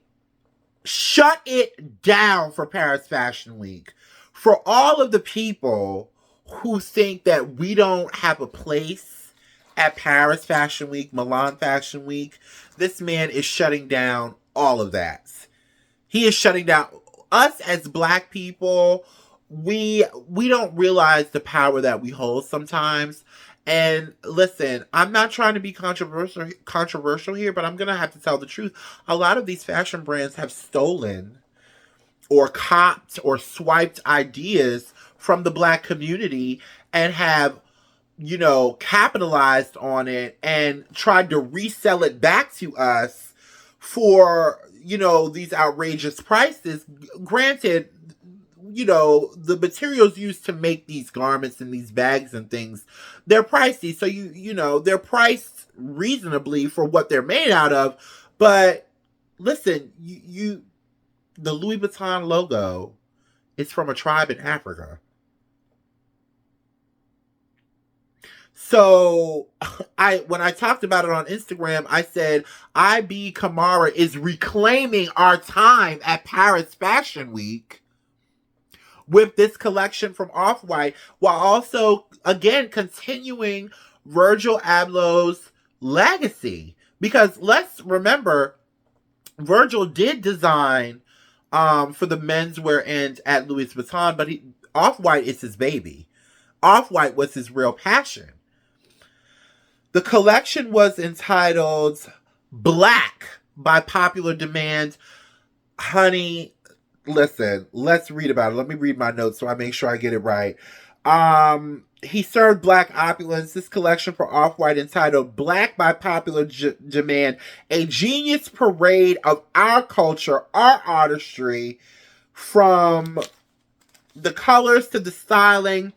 shut it down for Paris Fashion Week. For all of the people who think that we don't have a place at Paris Fashion Week, Milan Fashion Week, this man is shutting down all of that. He is shutting down us as black people. We don't realize the power that we hold sometimes. And listen, I'm not trying to be controversial here, but I'm gonna have to tell the truth. A lot of these fashion brands have stolen or copped or swiped ideas from the black community and have, capitalized on it and tried to resell it back to us for, these outrageous prices. Granted, the materials used to make these garments and these bags and things, they're pricey. So, they're priced reasonably for what they're made out of. But listen, the Louis Vuitton logo is from a tribe in Africa. So when I talked about it on Instagram, I said IB Kamara is reclaiming our time at Paris Fashion Week with this collection from Off-White, while also again continuing Virgil Abloh's legacy. Because let's remember, Virgil did design for the menswear end at Louis Vuitton, but Off-White is his baby. Off-White was his real passion. The collection was entitled Black by popular demand. Honey, listen, let's read about it. Let me read my notes so I make sure I get it right. He served black opulence. This collection for Off-White entitled Black by Popular Demand, a genius parade of our culture, our artistry, from the colors to the styling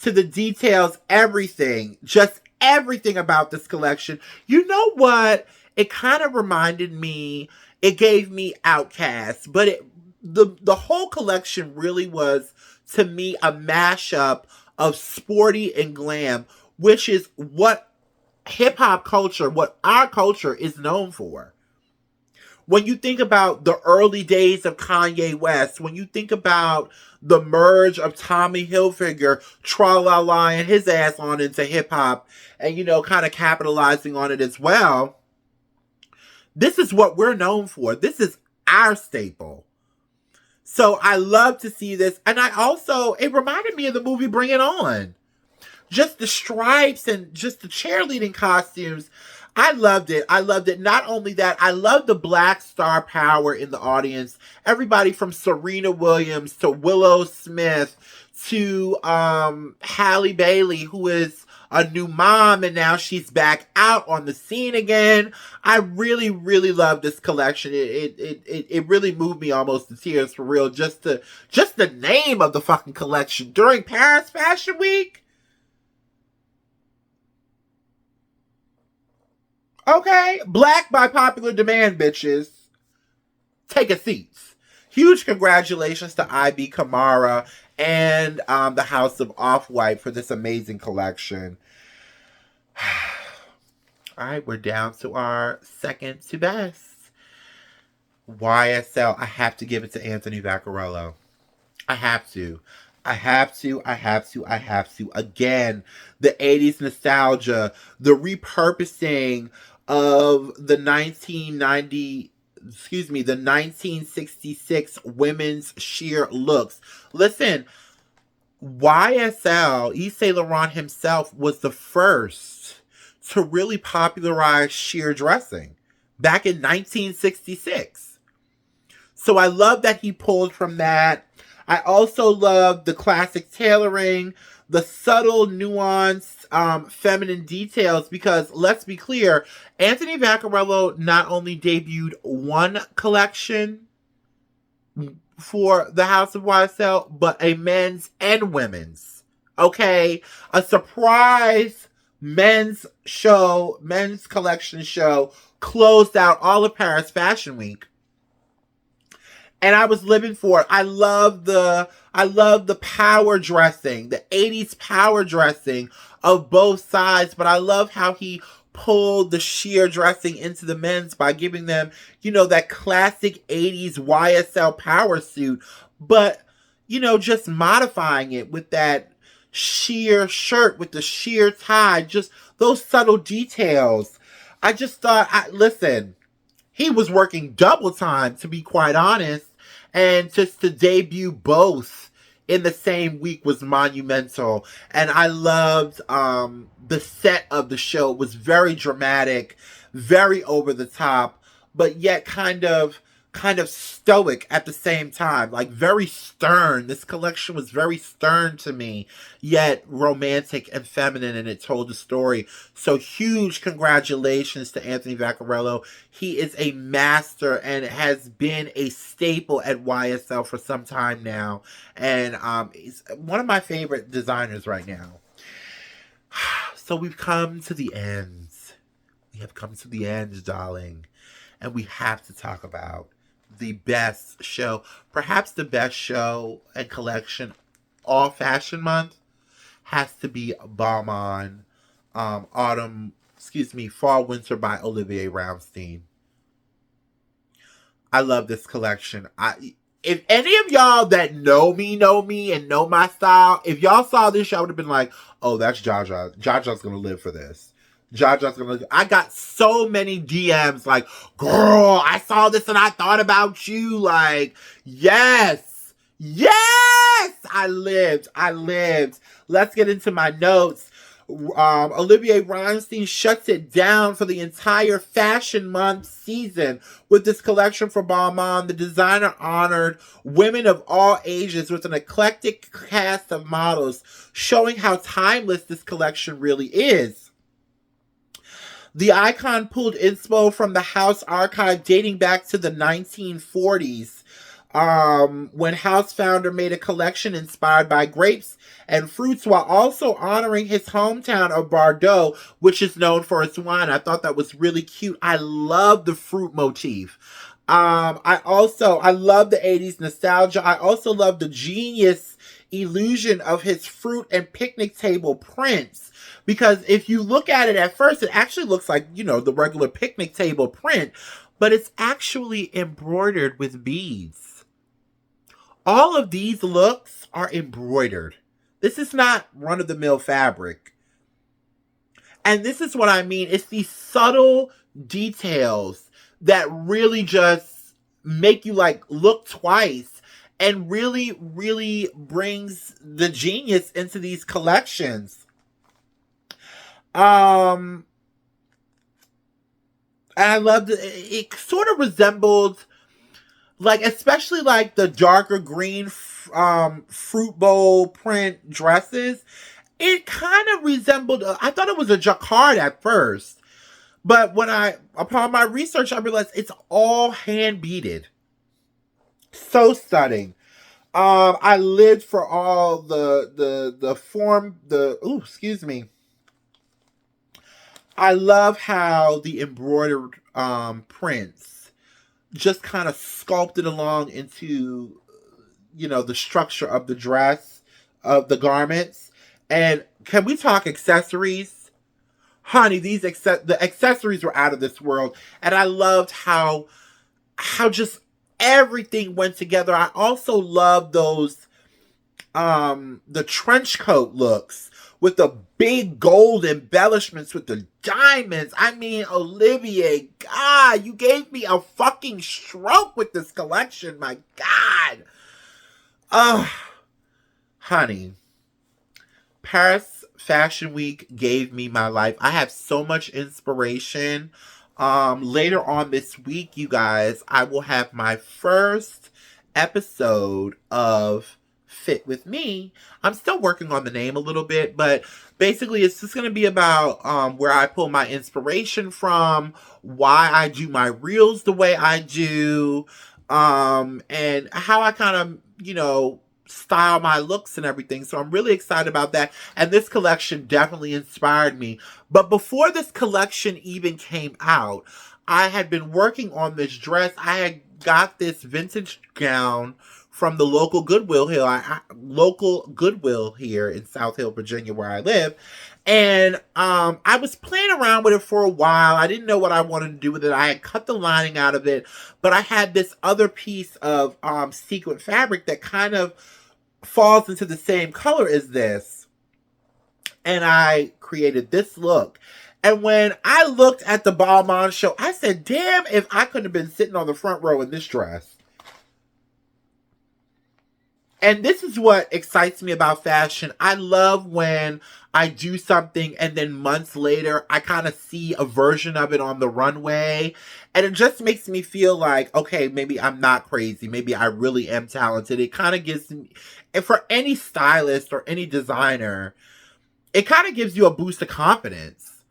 to the details, everything, just everything about this collection. You know what? It kind of reminded me, it gave me Outcast, but the whole collection really was, to me, a mashup of sporty and glam, which is what hip-hop culture, what our culture is known for. When you think about the early days of Kanye West, when you think about the merge of Tommy Hilfiger, tra-la-la, and his ass on into hip-hop, and, kind of capitalizing on it as well, this is what we're known for. This is our staple. So I love to see this. And it reminded me of the movie Bring It On. Just the stripes and just the cheerleading costumes. I loved it. I loved it. Not only that, I love the black star power in the audience. Everybody from Serena Williams to Willow Smith to Halle Bailey, who is a new mom and now she's back out on the scene again. I really, really love this collection. It really moved me almost to tears, for real. Just the name of the fucking collection during Paris Fashion Week. Okay, Black by popular demand, bitches. Take a seat. Huge congratulations to IB Kamara and the House of Off-White for this amazing collection. All right, we're down to our second to best. YSL. I have to give it to Anthony Vaccarello. I have to. Again, the 80s nostalgia, the repurposing of the 1966 women's sheer looks. Listen, YSL, Yves Saint Laurent himself, was the first to really popularize sheer dressing back in 1966. So I love that he pulled from that. I also love the classic tailoring, the subtle, nuanced, feminine details, because let's be clear, Anthony Vaccarello not only debuted one collection for the House of YSL, but a men's and women's. Okay? A surprise men's show, men's collection show, closed out all of Paris Fashion Week. And I was living for it. I love the power dressing, the 80s power dressing of both sides, but I love how he pulled the sheer dressing into the men's by giving them, that classic 80s YSL power suit, but just modifying it with that sheer shirt with the sheer tie, just those subtle details. I just thought, listen, he was working double time, to be quite honest, and just to debut both in the same week was monumental. And I loved the set of the show. It was very dramatic, very over the top, but yet kind of stoic at the same time, like very stern. This collection was very stern to me, yet romantic and feminine, and it told the story. So huge congratulations to Anthony Vaccarello. He is a master and has been a staple at YSL for some time now, and he's one of my favorite designers right now. So we've come to the end. We have come to the end, darling, and we have to talk about the best show, perhaps the best show and collection all fashion month has to be Balmain Fall Winter by Olivier Rousteing. I love this collection. If any of y'all that know me and know my style, if y'all saw this, y'all would have been like, oh, that's Jaja. Jaja's gonna live for this. I got so many DMs like, girl, I saw this and I thought about you. Like, yes, I lived. Let's get into my notes. Olivier Rousteing shuts it down for the entire Fashion Month season with this collection for Balmain. The designer honored women of all ages with an eclectic cast of models, showing how timeless this collection really is. The icon pulled inspo from the House archive dating back to the 1940s, when House founder made a collection inspired by grapes and fruits while also honoring his hometown of Bordeaux, which is known for its wine. I thought that was really cute. I love the fruit motif. I love the 80s nostalgia. I also love the genius illusion of his fruit and picnic table prints. Because if you look at it at first, it actually looks like, the regular picnic table print, but it's actually embroidered with beads. All of these looks are embroidered. This is not run-of-the-mill fabric. And this is what I mean. It's these subtle details that really just make you look twice and really, really brings the genius into these collections. And I loved it. It sort of resembled, especially the darker green fruit bowl print dresses. It kind of resembled, I thought it was a jacquard at first. But upon my research, I realized it's all hand beaded. So stunning. I lived for all excuse me. I love how the embroidered prints just kind of sculpted along into, the structure of the dress, of the garments. And can we talk accessories? Honey, the accessories were out of this world. And I loved how just everything went together. I also love those, the trench coat looks with the big gold embellishments with the diamonds. I mean, Olivier, God, you gave me a fucking stroke with this collection. My God. Oh, honey, Paris Fashion Week gave me my life. I have so much inspiration. Later on this week, you guys, I will have my first episode of Fit With Me. I'm still working on the name a little bit, but basically it's just going to be about where I pull my inspiration from, why I do my reels the way I do, and how I kind of, style my looks and everything. So I'm really excited about that. And this collection definitely inspired me. But before this collection even came out, I had been working on this dress. I had got this vintage gown from the local Goodwill here in South Hill, Virginia, where I live. And I was playing around with it for a while. I didn't know what I wanted to do with it. I had cut the lining out of it, but I had this other piece of sequin fabric that kind of falls into the same color as this. And I created this look. And when I looked at the Balmain show, I said, damn, if I couldn't have been sitting on the front row in this dress. And this is what excites me about fashion. I love when I do something and then months later, I kind of see a version of it on the runway. And it just makes me feel like, okay, maybe I'm not crazy. Maybe I really am talented. It kind of gives me, and for any stylist or any designer, it kind of gives you a boost of confidence.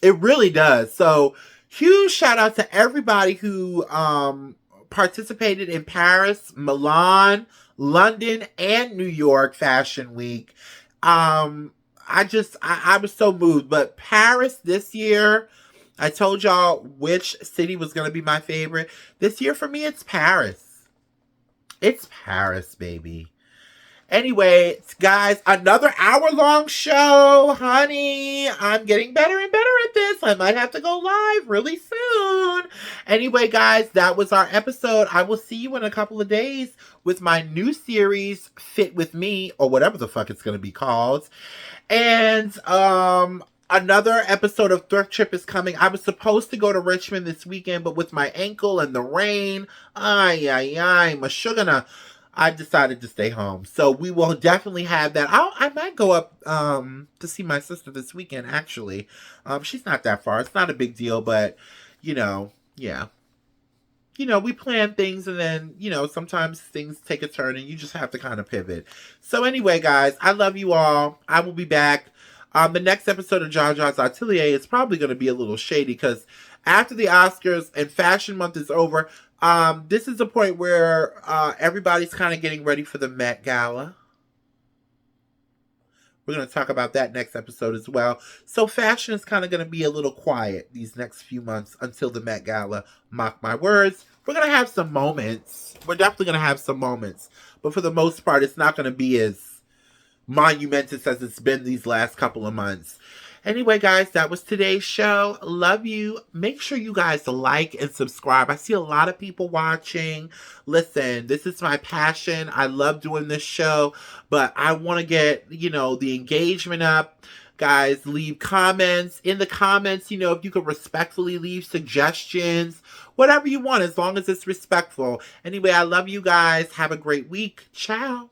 It really does. So huge shout out to everybody who participated in Paris, Milan, London, and New York Fashion Week. I was so moved. But Paris this year, I told y'all which city was going to be my favorite. This year for me, it's Paris. It's Paris, baby. Anyway, guys, another hour-long show, honey. I'm getting better and better at this. I might have to go live really soon. Anyway, guys, that was our episode. I will see you in a couple of days with my new series, Fit With Me, or whatever the fuck it's going to be called. And, another episode of Thrift Trip is coming. I was supposed to go to Richmond this weekend, but with my ankle and the rain, I decided to stay home. So we will definitely have that. I might go up to see my sister this weekend, actually. She's not that far. It's not a big deal, but, yeah. We plan things and then, sometimes things take a turn and you just have to kind of pivot. So anyway, guys, I love you all. I will be back. The next episode of Jaja's Atelier is probably going to be a little shady because after the Oscars and Fashion Month is over, this is the point where everybody's kind of getting ready for the Met Gala. We're going to talk about that next episode as well. So fashion is kind of going to be a little quiet these next few months until the Met Gala. Mark my words. We're going to have some moments. We're definitely going to have some moments. But for the most part, it's not going to be as monumentous as it's been these last couple of months. Anyway, guys, that was today's show. Love you. Make sure you guys like and subscribe. I see a lot of people watching. Listen, this is my passion. I love doing this show, but I want to get, the engagement up. Guys, leave comments. In the comments, if you could respectfully leave suggestions, whatever you want, as long as it's respectful. Anyway, I love you guys. Have a great week. Ciao.